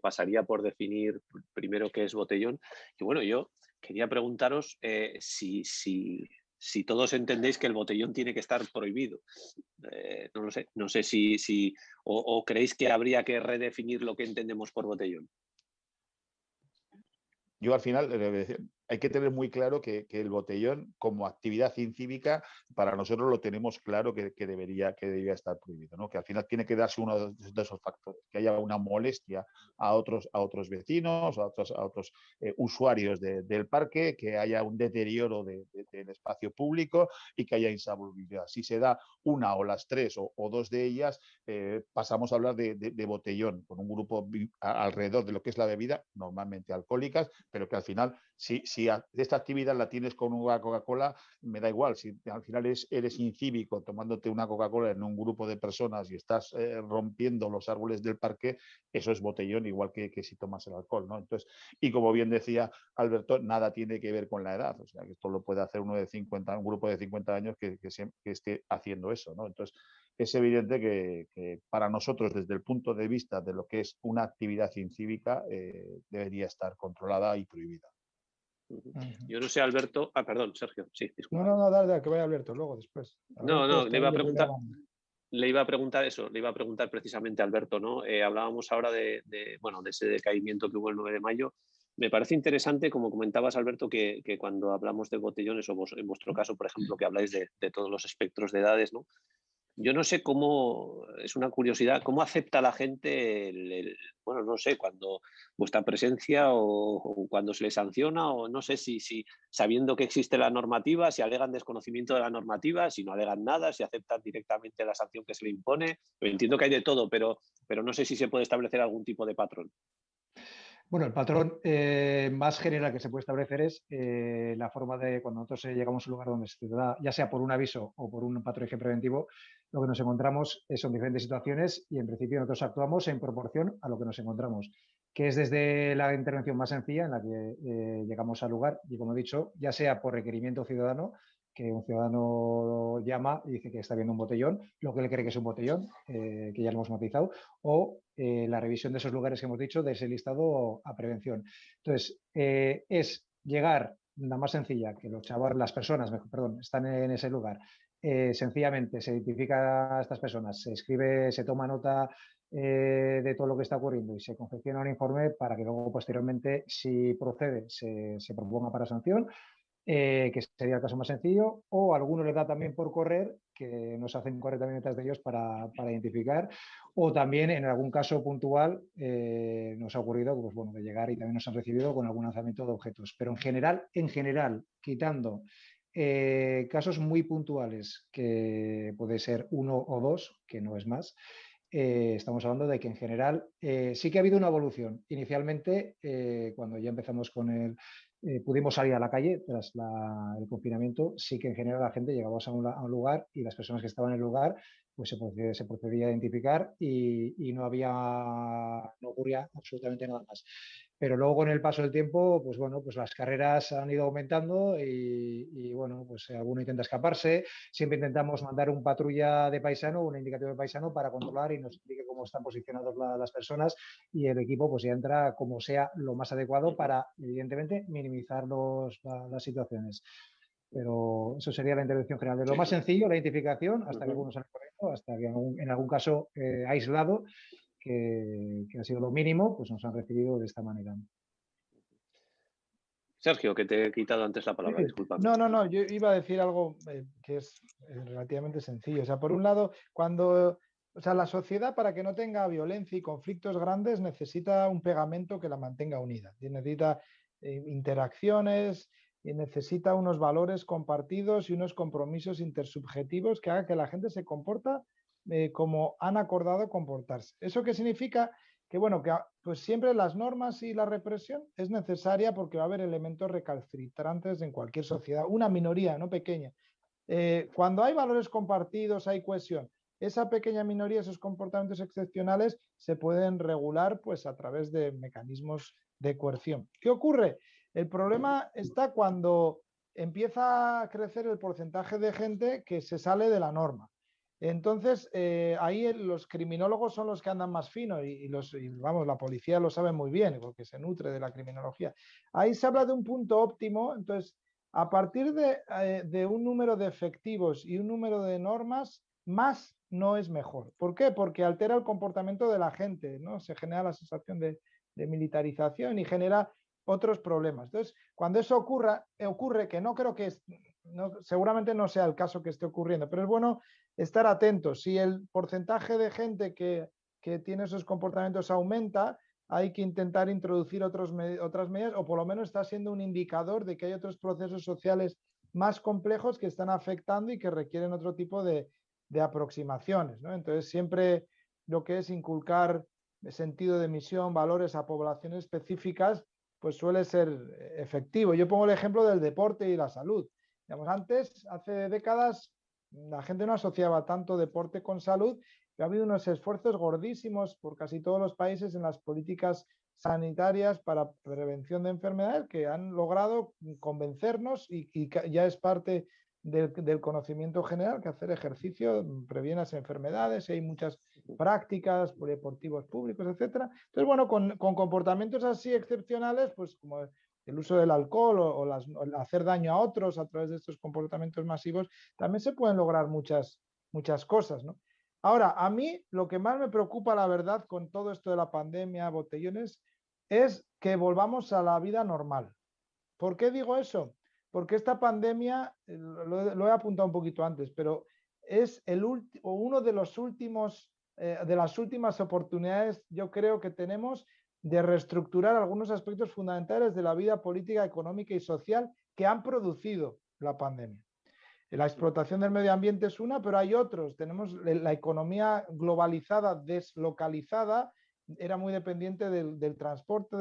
pasaría por definir primero qué es botellón. Y bueno, yo quería preguntaros si todos entendéis que el botellón tiene que estar prohibido. No lo sé, no sé si o creéis que habría que redefinir lo que entendemos por botellón. Yo al final, hay que tener muy claro que el botellón como actividad incívica para nosotros lo tenemos claro que debería estar prohibido, ¿no? Que al final tiene que darse uno de esos factores, que haya una molestia a otros vecinos, a otros usuarios del parque, que haya un deterioro del espacio público y que haya insalubridad. Si se da una o las tres o dos de ellas, pasamos a hablar de botellón, con un grupo alrededor de lo que es la bebida, normalmente alcohólicas, pero que al final, si esta actividad la tienes con una Coca-Cola, me da igual. Si al final eres incívico tomándote una Coca-Cola en un grupo de personas y estás rompiendo los árboles del parque, eso es botellón, igual que si tomas el alcohol, ¿no? Entonces, y como bien decía Alberto, nada tiene que ver con la edad. O sea, que esto lo puede hacer uno de 50, un grupo de 50 años que esté haciendo eso, ¿no? Entonces, es evidente que para nosotros, desde el punto de vista de lo que es una actividad incívica, debería estar controlada y prohibida. Yo no sé, Alberto. Ah, perdón, Sergio. Sí, disculpa. No, dale, que vaya Alberto, luego, después. Alberto No, está ahí le iba a preguntar eso, le iba a preguntar precisamente a Alberto, ¿no? Hablábamos ahora de ese decaimiento que hubo el 9 de mayo. Me parece interesante, como comentabas, Alberto, que cuando hablamos de botellones, o en vuestro caso, por ejemplo, que habláis de todos los espectros de edades, ¿no? Yo no sé cómo, es una curiosidad, cómo acepta la gente, bueno, no sé, cuando vuestra presencia o cuando se les sanciona, o no sé si sabiendo que existe la normativa, si alegan desconocimiento de la normativa, si no alegan nada, si aceptan directamente la sanción que se le impone. Pero entiendo que hay de todo, pero no sé si se puede establecer algún tipo de patrón. Bueno, el patrón más general que se puede establecer es la forma de cuando nosotros llegamos a un lugar donde se te da, ya sea por un aviso o por un patrullaje preventivo, lo que nos encontramos son diferentes situaciones y en principio nosotros actuamos en proporción a lo que nos encontramos, que es desde la intervención más sencilla en la que llegamos al lugar y, como he dicho, ya sea por requerimiento ciudadano, que un ciudadano llama y dice que está viendo un botellón, lo que él cree que es un botellón, que ya lo hemos matizado, o la revisión de esos lugares que hemos dicho, de ese listado a prevención. Entonces, es llegar, la más sencilla, que los chavales, las personas, perdón, están en ese lugar, sencillamente se identifica a estas personas, se escribe, se toma nota de todo lo que está ocurriendo y se confecciona un informe para que luego posteriormente, si procede, se proponga para sanción, que sería el caso más sencillo, o a alguno le da también por correr, que nos hacen correr también detrás de ellos para identificar, o también en algún caso puntual nos ha ocurrido pues, bueno, de llegar y también nos han recibido con algún lanzamiento de objetos. Pero en general, quitando casos muy puntuales, que puede ser uno o dos, que no es más, estamos hablando de que en general sí que ha habido una evolución. Inicialmente, cuando ya empezamos con pudimos salir a la calle tras el confinamiento, sí que en general la gente llegaba a un lugar y las personas que estaban en el lugar pues se procedía a identificar y no ocurría absolutamente nada más. Pero luego con el paso del tiempo, pues bueno, pues las carreras han ido aumentando y bueno, pues alguno intenta escaparse. Siempre intentamos mandar un patrulla de paisano, un indicativo de paisano para controlar y nos explique cómo están posicionadas las personas y el equipo pues ya entra como sea lo más adecuado para, evidentemente, minimizar las situaciones. Pero eso sería la intervención general. De lo más sencillo, la identificación, hasta que algunos salen corriendo, hasta que en algún caso aislado, que ha sido lo mínimo, pues nos han recibido de esta manera. Sergio, que te he quitado antes la palabra, disculpa. No, yo iba a decir algo que es relativamente sencillo. O sea, por un lado, la sociedad, para que no tenga violencia y conflictos grandes, necesita un pegamento que la mantenga unida. Necesita interacciones y necesita unos valores compartidos y unos compromisos intersubjetivos que hagan que la gente se comporta como han acordado comportarse. ¿Eso qué significa? Que bueno, que pues siempre las normas y la represión es necesaria porque va a haber elementos recalcitrantes en cualquier sociedad, una minoría, no pequeña. Cuando hay valores compartidos, hay cohesión. Esa pequeña minoría, esos comportamientos excepcionales se pueden regular pues a través de mecanismos de coerción. ¿Qué ocurre? El problema está cuando empieza a crecer el porcentaje de gente que se sale de la norma. Entonces, ahí los criminólogos son los que andan más fino y la policía lo sabe muy bien porque se nutre de la criminología. Ahí se habla de un punto óptimo, entonces, a partir de un número de efectivos y un número de normas, más no es mejor. ¿Por qué? Porque altera el comportamiento de la gente, ¿no? Se genera la sensación de militarización y genera otros problemas. Entonces, cuando eso ocurre, que no creo que seguramente no sea el caso que esté ocurriendo, pero es bueno estar atentos. Si el porcentaje de gente que tiene esos comportamientos aumenta, hay que intentar introducir otras medidas, o por lo menos está siendo un indicador de que hay otros procesos sociales más complejos que están afectando y que requieren otro tipo de aproximaciones, ¿no? Entonces, siempre lo que es inculcar sentido de misión, valores a poblaciones específicas, pues suele ser efectivo. Yo pongo el ejemplo del deporte y la salud. Digamos, antes, hace décadas, la gente no asociaba tanto deporte con salud, pero ha habido unos esfuerzos gordísimos por casi todos los países en las políticas sanitarias para prevención de enfermedades que han logrado convencernos y ya es parte del conocimiento general que hacer ejercicio previene las enfermedades, hay muchas prácticas deportivos públicos, etcétera. Entonces, bueno, con comportamientos así excepcionales, pues como el uso del alcohol o el hacer daño a otros a través de estos comportamientos masivos, también se pueden lograr muchas cosas, ¿no? Ahora, a mí lo que más me preocupa, la verdad, con todo esto de la pandemia, botellones, es que volvamos a la vida normal. ¿Por qué digo eso? Porque esta pandemia, lo he apuntado un poquito antes, pero es uno de los últimos, de las últimas oportunidades, yo creo que tenemos de reestructurar algunos aspectos fundamentales de la vida política, económica y social que han producido la pandemia. La explotación del medio ambiente es una, pero hay otros. Tenemos la economía globalizada, deslocalizada, era muy dependiente del transporte,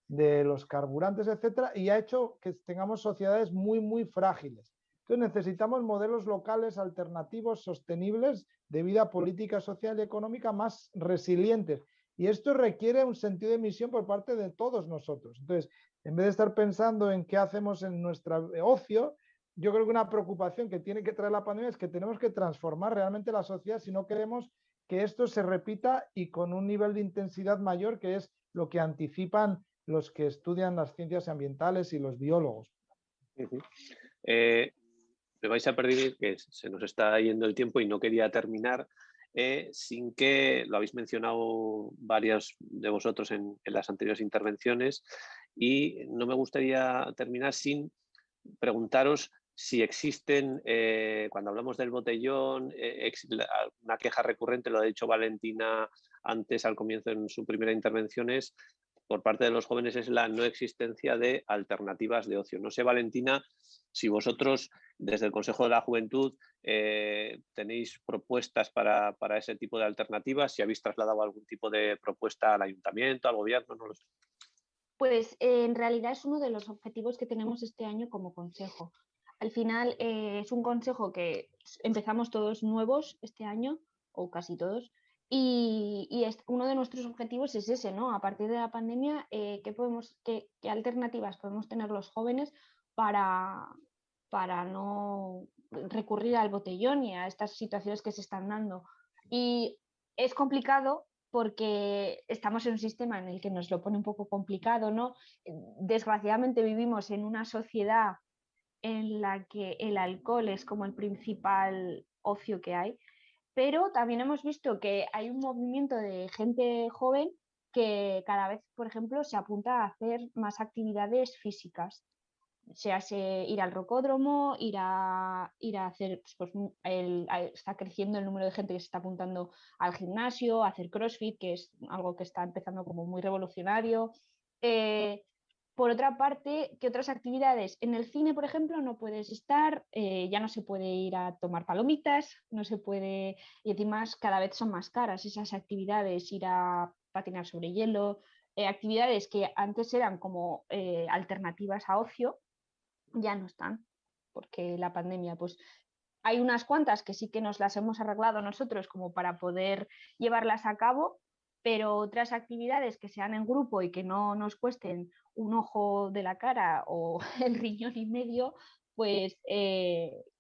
de los carburantes, etcétera, y ha hecho que tengamos sociedades muy, muy frágiles. Entonces necesitamos modelos locales alternativos, sostenibles, de vida política, social y económica más resilientes. Y esto requiere un sentido de misión por parte de todos nosotros. Entonces, en vez de estar pensando en qué hacemos en nuestro ocio, yo creo que una preocupación que tiene que traer la pandemia es que tenemos que transformar realmente la sociedad si no queremos que esto se repita y con un nivel de intensidad mayor, que es lo que anticipan los que estudian las ciencias ambientales y los biólogos. Me vais a perder, que se nos está yendo el tiempo y no quería terminar sin que, lo habéis mencionado varios de vosotros en las anteriores intervenciones, y no me gustaría terminar sin preguntaros si existen, cuando hablamos del botellón, una queja recurrente, lo ha dicho Valentina antes al comienzo en su primera intervención, es por parte de los jóvenes es la no existencia de alternativas de ocio. No sé, Valentina, si vosotros desde el Consejo de la Juventud tenéis propuestas para ese tipo de alternativas, si habéis trasladado algún tipo de propuesta al ayuntamiento, al gobierno, no lo sé. Pues en realidad es uno de los objetivos que tenemos este año como consejo. Al final es un consejo que empezamos todos nuevos este año, o casi todos, y uno de nuestros objetivos es ese, ¿no? A partir de la pandemia, ¿qué alternativas podemos tener los jóvenes para no recurrir al botellón y a estas situaciones que se están dando? Y es complicado porque estamos en un sistema en el que nos lo pone un poco complicado, ¿no? Desgraciadamente vivimos en una sociedad en la que el alcohol es como el principal ocio que hay, pero también hemos visto que hay un movimiento de gente joven que cada vez, por ejemplo, se apunta a hacer más actividades físicas, sea ir al rocódromo, ir a hacer, pues, está creciendo el número de gente que se está apuntando al gimnasio, a hacer CrossFit, que es algo que está empezando como muy revolucionario. Por otra parte, ¿qué otras actividades? En el cine, por ejemplo, no puedes estar, ya no se puede ir a tomar palomitas, no se puede, y además cada vez son más caras esas actividades, ir a patinar sobre hielo, actividades que antes eran como alternativas a ocio, ya no están, porque la pandemia, pues hay unas cuantas que sí que nos las hemos arreglado nosotros como para poder llevarlas a cabo, pero otras actividades que sean en grupo y que no nos cuesten un ojo de la cara o el riñón y medio, pues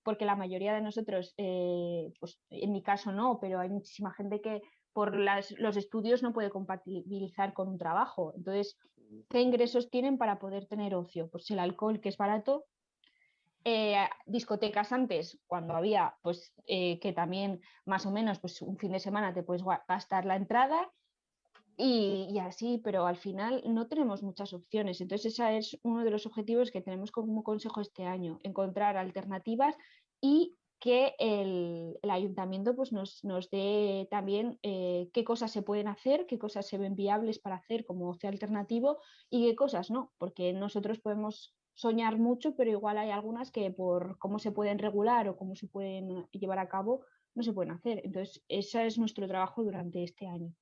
porque la mayoría de nosotros, pues en mi caso no, pero hay muchísima gente que por los estudios no puede compatibilizar con un trabajo. Entonces, ¿qué ingresos tienen para poder tener ocio? Pues el alcohol, que es barato. Discotecas antes, cuando había, pues que también más o menos pues un fin de semana te puedes gastar la entrada, y así, pero al final no tenemos muchas opciones. Entonces, ese es uno de los objetivos que tenemos como consejo este año, encontrar alternativas y que el ayuntamiento pues, nos dé también qué cosas se pueden hacer, qué cosas se ven viables para hacer como ocio alternativo y qué cosas no, porque nosotros podemos soñar mucho, pero igual hay algunas que por cómo se pueden regular o cómo se pueden llevar a cabo no se pueden hacer. Entonces, ese es nuestro trabajo durante este año.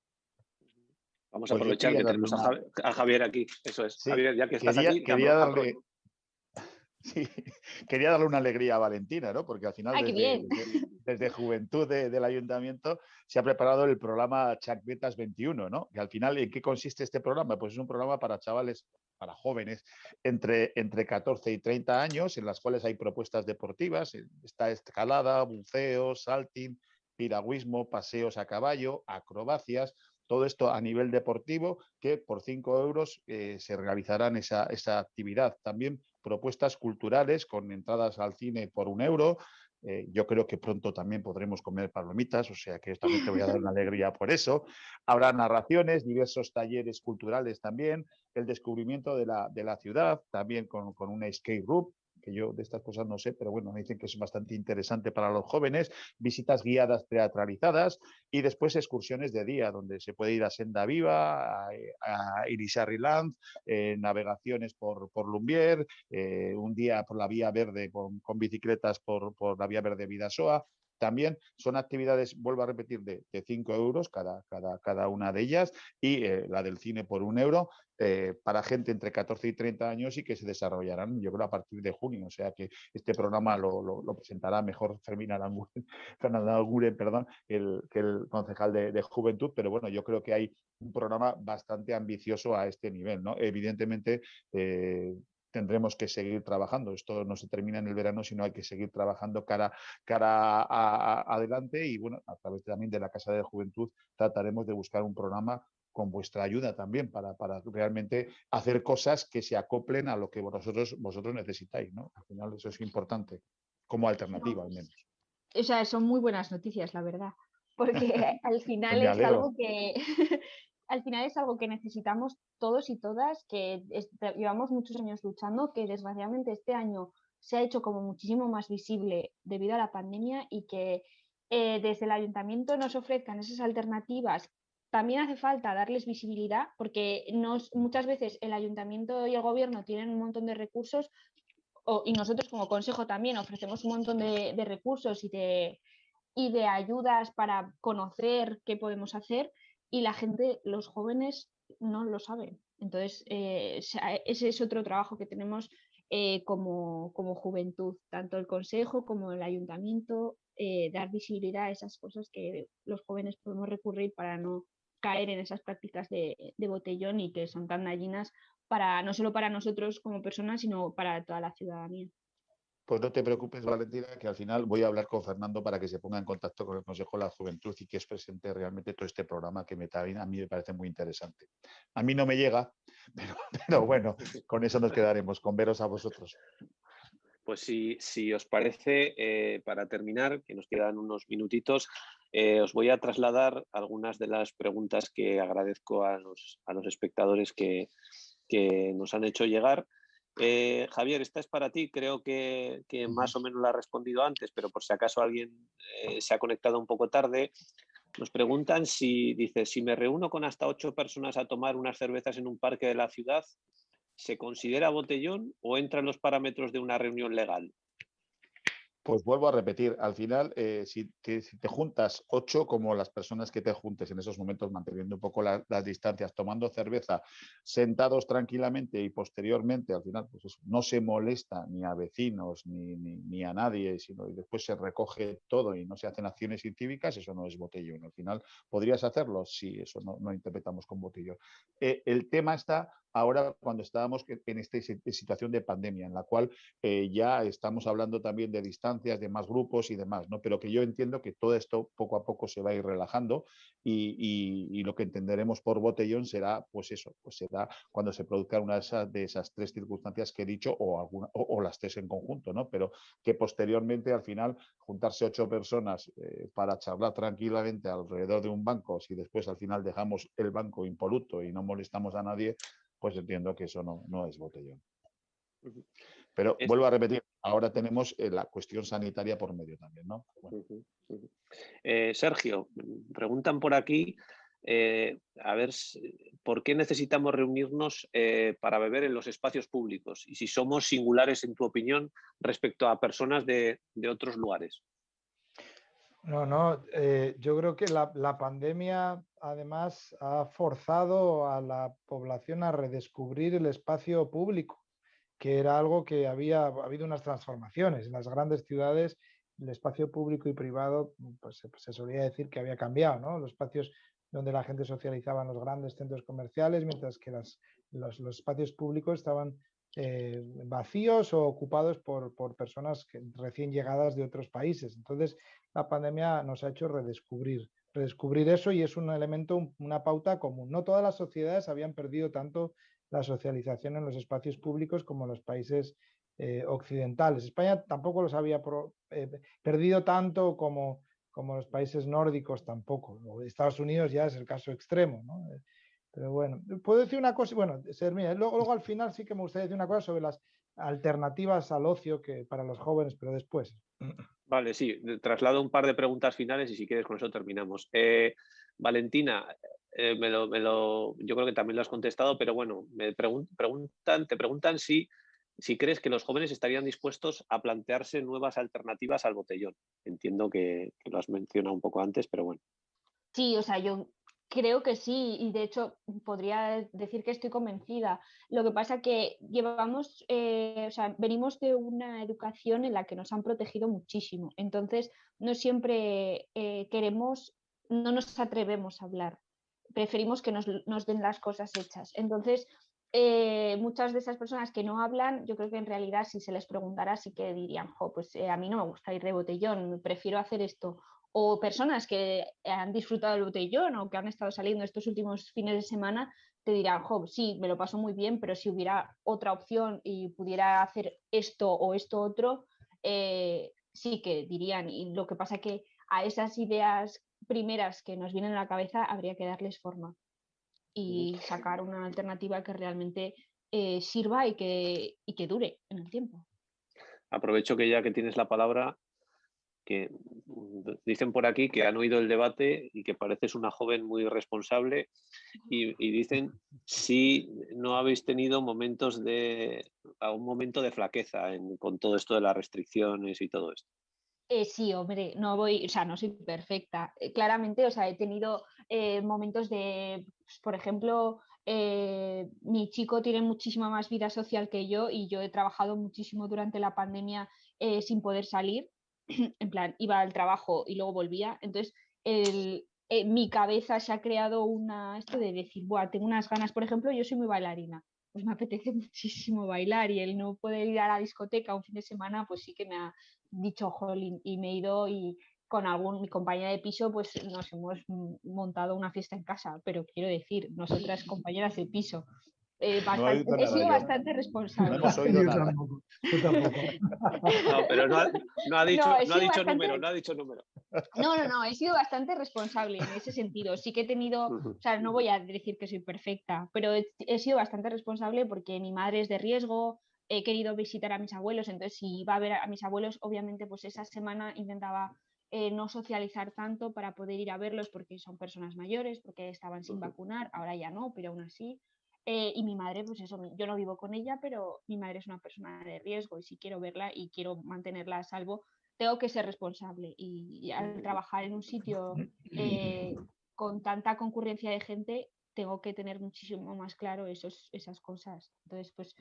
Vamos a Pues yo aprovechar quería que darle tenemos una... a Javier aquí. Eso es. Sí, Javier, ya que estás quería, aquí, quería darle... Sí, quería darle una alegría a Valentina, ¿no? Porque al final ¡Ay, qué bien! desde Juventud del Ayuntamiento se ha preparado el programa Chacbetas 21, ¿no? Y al final, ¿en qué consiste este programa? Pues es un programa para chavales, para jóvenes entre 14 y 30 años, en las cuales hay propuestas deportivas, está escalada, buceo, salting, piragüismo, paseos a caballo, acrobacias, todo esto a nivel deportivo, que por 5 euros se realizarán esa actividad. También propuestas culturales con entradas al cine por 1 euro. Yo creo que pronto también podremos comer palomitas, o sea que también te voy a dar una alegría por eso. Habrá narraciones, diversos talleres culturales también, el descubrimiento de la ciudad, también con una escape room, que yo de estas cosas no sé, pero bueno, me dicen que es bastante interesante para los jóvenes, visitas guiadas teatralizadas y después excursiones de día, donde se puede ir a Senda Viva, a Irisarriland, navegaciones por Lumbier, un día por la Vía Verde con bicicletas por la Vía Verde Vidasoa. También son actividades, vuelvo a repetir, de 5 euros cada una de ellas y la del cine por 1 euro para gente entre 14 y 30 años y que se desarrollarán, yo creo, a partir de junio. O sea que este programa lo presentará mejor Fernando Aguren, perdón, que el concejal de Juventud, pero bueno, yo creo que hay un programa bastante ambicioso a este nivel, ¿no? Evidentemente, tendremos que seguir trabajando. Esto no se termina en el verano, sino hay que seguir trabajando cara adelante y bueno, a través también de la Casa de Juventud trataremos de buscar un programa con vuestra ayuda también para realmente hacer cosas que se acoplen a lo que vosotros necesitáis, ¿no? Al final eso es importante, como alternativa al menos. O sea, son muy buenas noticias, la verdad, porque al Pues final me es alegro. algo que al final es algo que necesitamos todos y todas, que llevamos muchos años luchando, que desgraciadamente este año se ha hecho como muchísimo más visible debido a la pandemia y que desde el ayuntamiento nos ofrezcan esas alternativas. También hace falta darles visibilidad porque muchas veces el ayuntamiento y el gobierno tienen un montón de recursos y nosotros como consejo también ofrecemos un montón de recursos y de ayudas para conocer qué podemos hacer y la gente, los jóvenes, no lo saben. Entonces, ese es otro trabajo que tenemos como juventud, tanto el consejo como el ayuntamiento, dar visibilidad a esas cosas que los jóvenes podemos recurrir para no caer en esas prácticas de botellón y que son tan dañinas no solo para nosotros como personas, sino para toda la ciudadanía. Pues no te preocupes, Valentina, que al final voy a hablar con Fernando para que se ponga en contacto con el Consejo de la Juventud y que os presente realmente todo este programa que a mí me parece muy interesante. A mí no me llega, pero bueno, con eso nos quedaremos, con veros a vosotros. Pues si os parece, para terminar, que nos quedan unos minutitos, os voy a trasladar algunas de las preguntas que agradezco a los espectadores que nos han hecho llegar. Javier, esta es para ti, creo que más o menos la has respondido antes, pero por si acaso alguien se ha conectado un poco tarde, nos preguntan si me reúno con hasta 8 personas a tomar unas cervezas en un parque de la ciudad, ¿se considera botellón o entra en los parámetros de una reunión legal? Pues vuelvo a repetir, al final, si te juntas 8, como las personas que te juntes en esos momentos, manteniendo un poco las distancias, tomando cerveza, sentados tranquilamente y posteriormente, al final, pues eso, no se molesta ni a vecinos ni a nadie, sino y después se recoge todo y no se hacen acciones incívicas, eso no es botellón. Al final, ¿podrías hacerlo? Sí, eso no interpretamos con botellón. El tema está ahora cuando estábamos en esta situación de pandemia, en la cual ya estamos hablando también de distancia, distancias, de más grupos y demás, ¿no? Pero que yo entiendo que todo esto poco a poco se va a ir relajando y lo que entenderemos por botellón será, pues eso, pues será cuando se produzca una de esas tres circunstancias que he dicho o las tres en conjunto, ¿no? Pero que posteriormente, al final, juntarse 8 personas para charlar tranquilamente alrededor de un banco, si después al final dejamos el banco impoluto y no molestamos a nadie, pues entiendo que eso no es botellón. Pero vuelvo a repetir, ahora tenemos la cuestión sanitaria por medio también, ¿no? Bueno. Sergio, preguntan por aquí, a ver, ¿por qué necesitamos reunirnos para beber en los espacios públicos? Y si somos singulares, en tu opinión, respecto a personas de otros lugares. No, yo creo que la pandemia además ha forzado a la población a redescubrir el espacio público, que era algo que ha habido unas transformaciones. En las grandes ciudades el espacio público y privado pues, se solía decir que había cambiado, ¿no? Los espacios donde la gente socializaba en los grandes centros comerciales, mientras que los espacios públicos estaban vacíos o ocupados por personas recién llegadas de otros países. Entonces, la pandemia nos ha hecho redescubrir eso y es un elemento, una pauta común. No todas las sociedades habían perdido tanto la socialización en los espacios públicos como en los países occidentales. España tampoco los había perdido tanto como los países nórdicos tampoco. Estados Unidos ya es el caso extremo, ¿no? Pero bueno, puedo decir una cosa, bueno, luego al final sí que me gustaría decir una cosa sobre las alternativas al ocio que para los jóvenes, pero después. Vale, sí, traslado un par de preguntas finales y si quieres con eso terminamos. Valentina, yo creo que también lo has contestado, pero bueno, te preguntan si crees que los jóvenes estarían dispuestos a plantearse nuevas alternativas al botellón. Entiendo que lo has mencionado un poco antes, pero bueno. Sí, o sea, yo creo que sí, y de hecho podría decir que estoy convencida. Lo que pasa que llevamos, o sea, venimos de una educación en la que nos han protegido muchísimo. Entonces, no siempre no nos atrevemos a hablar. Preferimos que nos den las cosas hechas. Entonces, muchas de esas personas que no hablan, yo creo que en realidad si se les preguntara sí que dirían, pues a mí no me gusta ir de botellón, prefiero hacer esto. O personas que han disfrutado del botellón o que han estado saliendo estos últimos fines de semana te dirán, sí, me lo paso muy bien, pero si hubiera otra opción y pudiera hacer esto o esto otro, sí que dirían. Y lo que pasa es que a esas ideas primeras que nos vienen a la cabeza habría que darles forma y sacar una alternativa que realmente sirva y que dure en el tiempo. Aprovecho que ya que tienes la palabra, que dicen por aquí que han oído el debate y que pareces una joven muy responsable y dicen si no habéis tenido un momento de flaqueza con todo esto de las restricciones y todo esto. Sí, hombre, no soy perfecta. Claramente, o sea, he tenido momentos de, pues, por ejemplo, mi chico tiene muchísima más vida social que yo y yo he trabajado muchísimo durante la pandemia sin poder salir. En plan, iba al trabajo y luego volvía. Entonces, mi cabeza se ha creado esto de decir, tengo unas ganas, por ejemplo, yo soy muy bailarina. Pues me apetece muchísimo bailar y el no poder ir a la discoteca un fin de semana, pues sí que me ha dicho jolín, y me he ido y con mi compañera de piso pues nos hemos montado una fiesta en casa, pero quiero decir, nosotras compañeras de piso, he sido bastante responsable. No hemos oído nada. Yo tampoco. No, pero no ha dicho número. No, he sido bastante responsable en ese sentido. Sí que he tenido, o sea, no voy a decir que soy perfecta, pero he sido bastante responsable porque mi madre es de riesgo, he querido visitar a mis abuelos, entonces si iba a ver a mis abuelos, obviamente pues esa semana intentaba no socializar tanto para poder ir a verlos porque son personas mayores, porque estaban sin vacunar, ahora ya no, pero aún así. Y mi madre, pues eso, yo no vivo con ella, pero mi madre es una persona de riesgo y si quiero verla y quiero mantenerla a salvo, tengo que ser responsable y al trabajar en un sitio con tanta concurrencia de gente tengo que tener muchísimo más claro esas cosas. Entonces, pues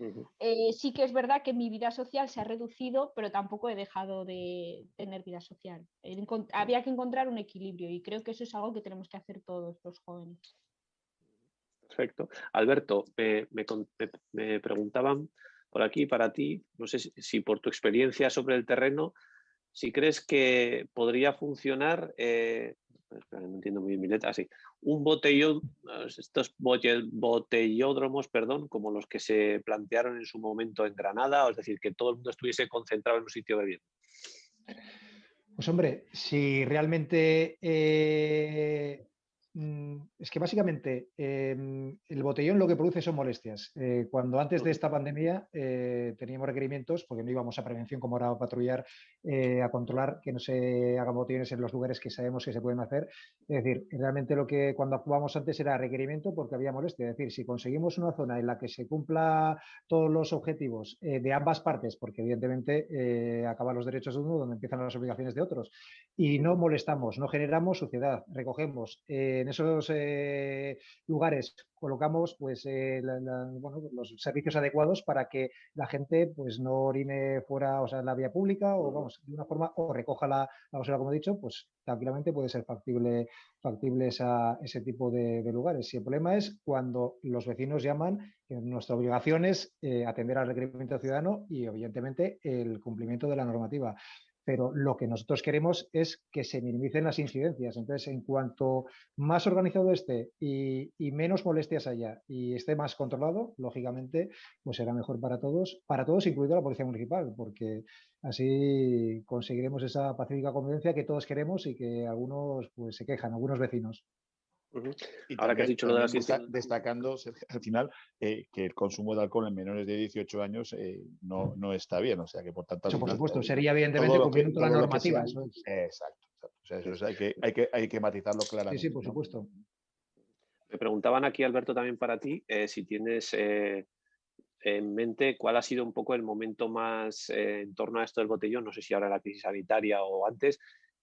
sí que es verdad que mi vida social se ha reducido, pero tampoco he dejado de tener vida social. Había que encontrar un equilibrio y creo que eso es algo que tenemos que hacer todos los jóvenes. Perfecto. Alberto, me preguntaban por aquí para ti, no sé si por tu experiencia sobre el terreno, si crees que podría funcionar, espera, no entiendo muy bien mi letra, sí, un botellón, estos botellódromos, perdón, como los que se plantearon en su momento en Granada, es decir, que todo el mundo estuviese concentrado en un sitio bebiendo. Pues hombre, si realmente es que básicamente el botellón lo que produce son molestias. Cuando antes de esta pandemia teníamos requerimientos, porque no íbamos a prevención como ahora a patrullar, a controlar que no se hagan botellones en los lugares que sabemos que se pueden hacer. Es decir, realmente lo que cuando actuábamos antes era requerimiento porque había molestia. Es decir, si conseguimos una zona en la que se cumpla todos los objetivos de ambas partes, porque evidentemente acaban los derechos de uno donde empiezan las obligaciones de otros, y no molestamos, no generamos suciedad, recogemos en esos lugares, colocamos pues bueno, los servicios adecuados para que la gente pues no orine fuera, o sea, en la vía pública, o vamos, de una forma, o recoja la basura, como he dicho, pues tranquilamente puede ser factible ese tipo de lugares. Si el problema es cuando los vecinos llaman, que nuestra obligación es atender al requerimiento ciudadano y evidentemente el cumplimiento de la normativa. Pero lo que nosotros queremos es que se minimicen las incidencias. Entonces, en cuanto más organizado esté y menos molestias haya y esté más controlado, lógicamente, pues será mejor para todos, incluido la Policía Municipal, porque así conseguiremos esa pacífica convivencia que todos queremos y que algunos pues se quejan, algunos vecinos. Y Ahora que has dicho lo de las destacando al final que el consumo de alcohol en menores de 18 años no está bien. O sea que por tanto al Eso, por final, supuesto, sería evidentemente cumpliendo toda la normativa. Eso es. Exacto. O sea, eso hay que matizarlo claramente. Sí, sí, por supuesto. Me preguntaban aquí, Alberto, también para ti, si tienes en mente cuál ha sido un poco el momento más en torno a esto del botellón, no sé si ahora la crisis sanitaria o antes,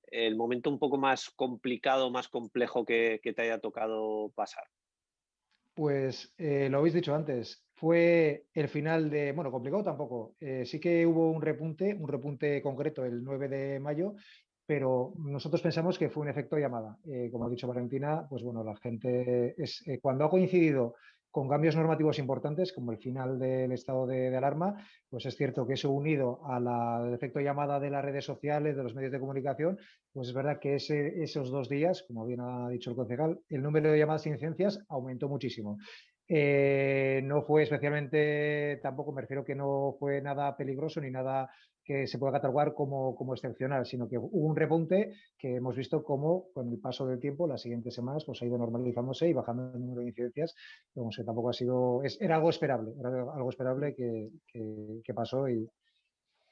el momento un poco más complicado, más complejo que te haya tocado pasar. Pues lo habéis dicho antes, fue el final de, bueno, complicado tampoco, sí que hubo un repunte concreto el 9 de mayo, pero nosotros pensamos que fue un efecto llamada. Como ha dicho Valentina, pues bueno, la gente es, cuando ha coincidido con cambios normativos importantes, como el final del estado de alarma, pues es cierto que eso unido al efecto llamada de las redes sociales, de los medios de comunicación, pues es verdad que esos 2 días, como bien ha dicho el concejal, el número de llamadas e incidencias aumentó muchísimo. No fue especialmente, tampoco me refiero que no fue nada peligroso ni nada que se pueda catalogar como excepcional, sino que hubo un repunte que hemos visto cómo con el paso del tiempo, las siguientes semanas, pues ha ido normalizándose y bajando el número de incidencias, como que tampoco ha sido, era algo esperable que pasó y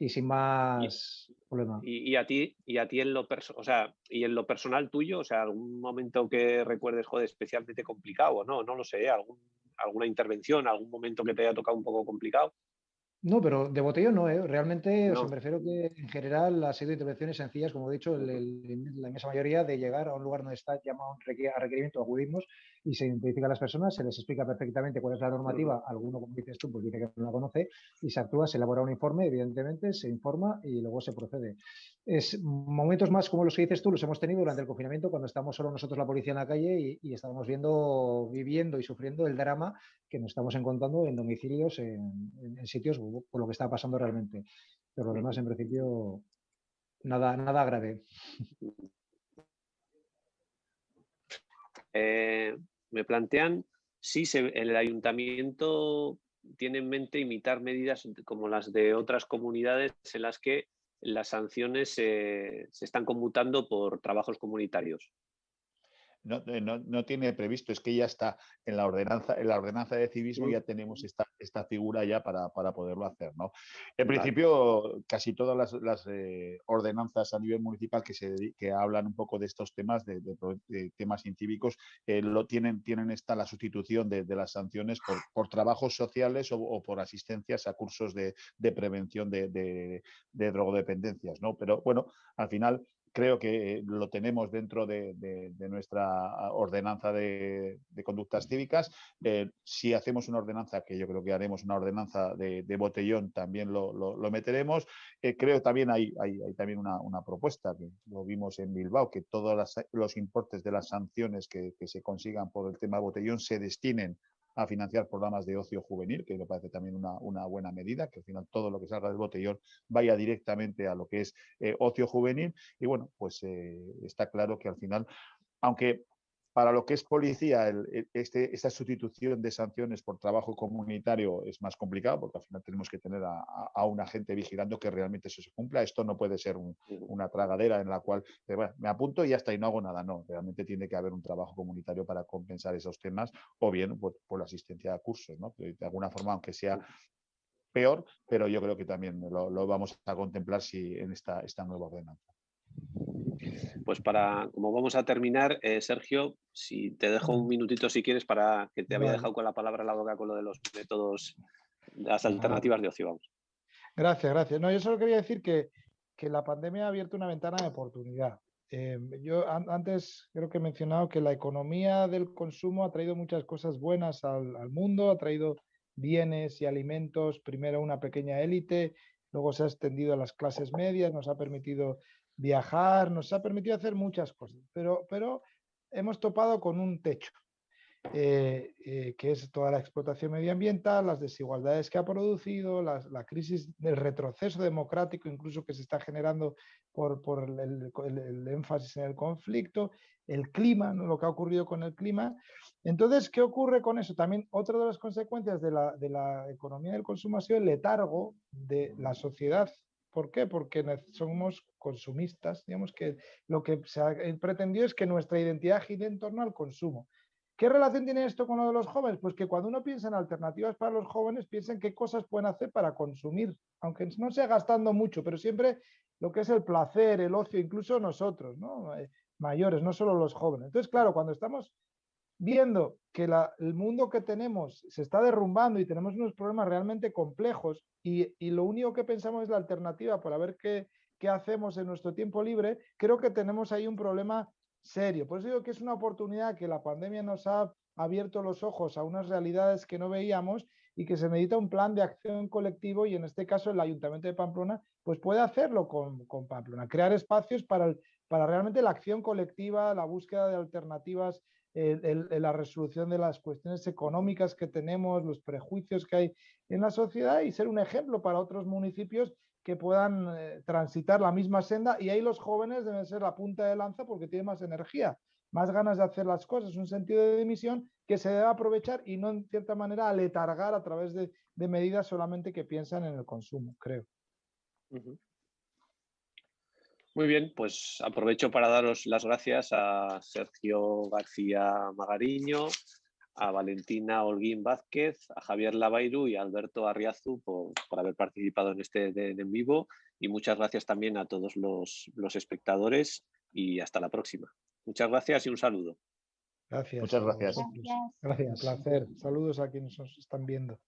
sin más problema. Y a ti en lo o sea, y en lo personal tuyo, o sea, algún momento que recuerdes, joder, especialmente complicado, no lo sé, alguna intervención, algún momento que te haya tocado un poco complicado. No, pero de botellón no, ¿eh? Realmente, o sea, No. me refiero que en general ha sido intervenciones sencillas, como he dicho, la inmensa mayoría de llegar a un lugar donde está llamado a requerimiento, acudimos y se identifica a las personas, se les explica perfectamente cuál es la normativa, alguno, como dices tú, pues dice que no la conoce, y se actúa, se elabora un informe, evidentemente, se informa y luego se procede. Es momentos más como los que dices tú, los hemos tenido durante el confinamiento, cuando estamos solo nosotros la policía en la calle y estábamos viviendo y sufriendo el drama que nos estamos encontrando en domicilios, en sitios por lo que está pasando realmente. Pero lo demás, en principio, nada grave. Me plantean si el ayuntamiento tiene en mente imitar medidas como las de otras comunidades en las que las sanciones se están conmutando por trabajos comunitarios. No tiene previsto, es que ya está en la ordenanza de civismo, ya tenemos esta figura ya para poderlo hacer, ¿no? En principio, casi todas las ordenanzas a nivel municipal que hablan un poco de estos temas, de temas incívicos, tienen la sustitución de las sanciones por trabajos sociales o por asistencias a cursos de prevención de drogodependencias, ¿no? Pero bueno, al final creo que lo tenemos dentro de nuestra ordenanza de conductas cívicas. Si hacemos una ordenanza, que yo creo que haremos una ordenanza de botellón, también lo meteremos. Creo también hay también una propuesta, que lo vimos en Bilbao, que todos los importes de las sanciones que se consigan por el tema botellón se destinen a financiar programas de ocio juvenil, que me parece también una buena medida, que al final todo lo que salga del botellón vaya directamente a lo que es ocio juvenil. Y bueno, pues está claro que al final, aunque para lo que es policía, esta sustitución de sanciones por trabajo comunitario es más complicado, porque al final tenemos que tener a un agente vigilando que realmente eso se cumpla. Esto no puede ser una tragadera en la cual bueno, me apunto y ya está y no hago nada. No, realmente tiene que haber un trabajo comunitario para compensar esos temas, o bien por la asistencia a cursos, ¿no? De alguna forma, aunque sea peor, pero yo creo que también lo vamos a contemplar si en esta nueva ordenanza. Pues como vamos a terminar, Sergio, si te dejo un minutito si quieres, para que te había dejado con la palabra en la boca con lo de los métodos, las alternativas de ocio, vamos. Gracias. No, yo solo quería decir que la pandemia ha abierto una ventana de oportunidad. Yo antes creo que he mencionado que la economía del consumo ha traído muchas cosas buenas al mundo, ha traído bienes y alimentos, primero a una pequeña élite, luego se ha extendido a las clases medias, nos ha permitido viajar, nos ha permitido hacer muchas cosas, pero hemos topado con un techo. Que es toda la explotación medioambiental, las desigualdades que ha producido, la crisis del retroceso democrático incluso que se está generando por el énfasis en el conflicto, el clima, ¿no? Lo que ha ocurrido con el clima. Entonces, ¿qué ocurre con eso? También otra de las consecuencias de la economía del consumo ha sido el letargo de la sociedad. ¿Por qué? Porque somos consumistas. Digamos que lo que se ha pretendido es que nuestra identidad gire en torno al consumo. ¿Qué relación tiene esto con lo de los jóvenes? Pues que cuando uno piensa en alternativas para los jóvenes, piensen qué cosas pueden hacer para consumir, aunque no sea gastando mucho, pero siempre lo que es el placer, el ocio, incluso nosotros, ¿no? Mayores, no solo los jóvenes. Entonces, claro, cuando estamos viendo que el mundo que tenemos se está derrumbando y tenemos unos problemas realmente complejos y lo único que pensamos es la alternativa para ver qué hacemos en nuestro tiempo libre, creo que tenemos ahí un problema serio. Por eso digo que es una oportunidad que la pandemia nos ha abierto los ojos a unas realidades que no veíamos y que se necesita un plan de acción colectivo y en este caso el Ayuntamiento de Pamplona pues puede hacerlo con Pamplona, crear espacios para realmente la acción colectiva, la búsqueda de alternativas, la resolución de las cuestiones económicas que tenemos, los prejuicios que hay en la sociedad y ser un ejemplo para otros municipios que puedan transitar la misma senda y ahí los jóvenes deben ser la punta de lanza porque tienen más energía, más ganas de hacer las cosas, un sentido de misión que se debe aprovechar y no en cierta manera aletargar a través de medidas solamente que piensan en el consumo, creo. Muy bien, pues aprovecho para daros las gracias a Sergio García Magariño, a Valentina Holguín Vázquez, a Javier Lavairu y a Alberto Arriazu por haber participado en este en vivo y muchas gracias también a todos los espectadores y hasta la próxima. Muchas gracias y un saludo. Gracias. Muchas gracias. Gracias, placer. Saludos a quienes nos están viendo.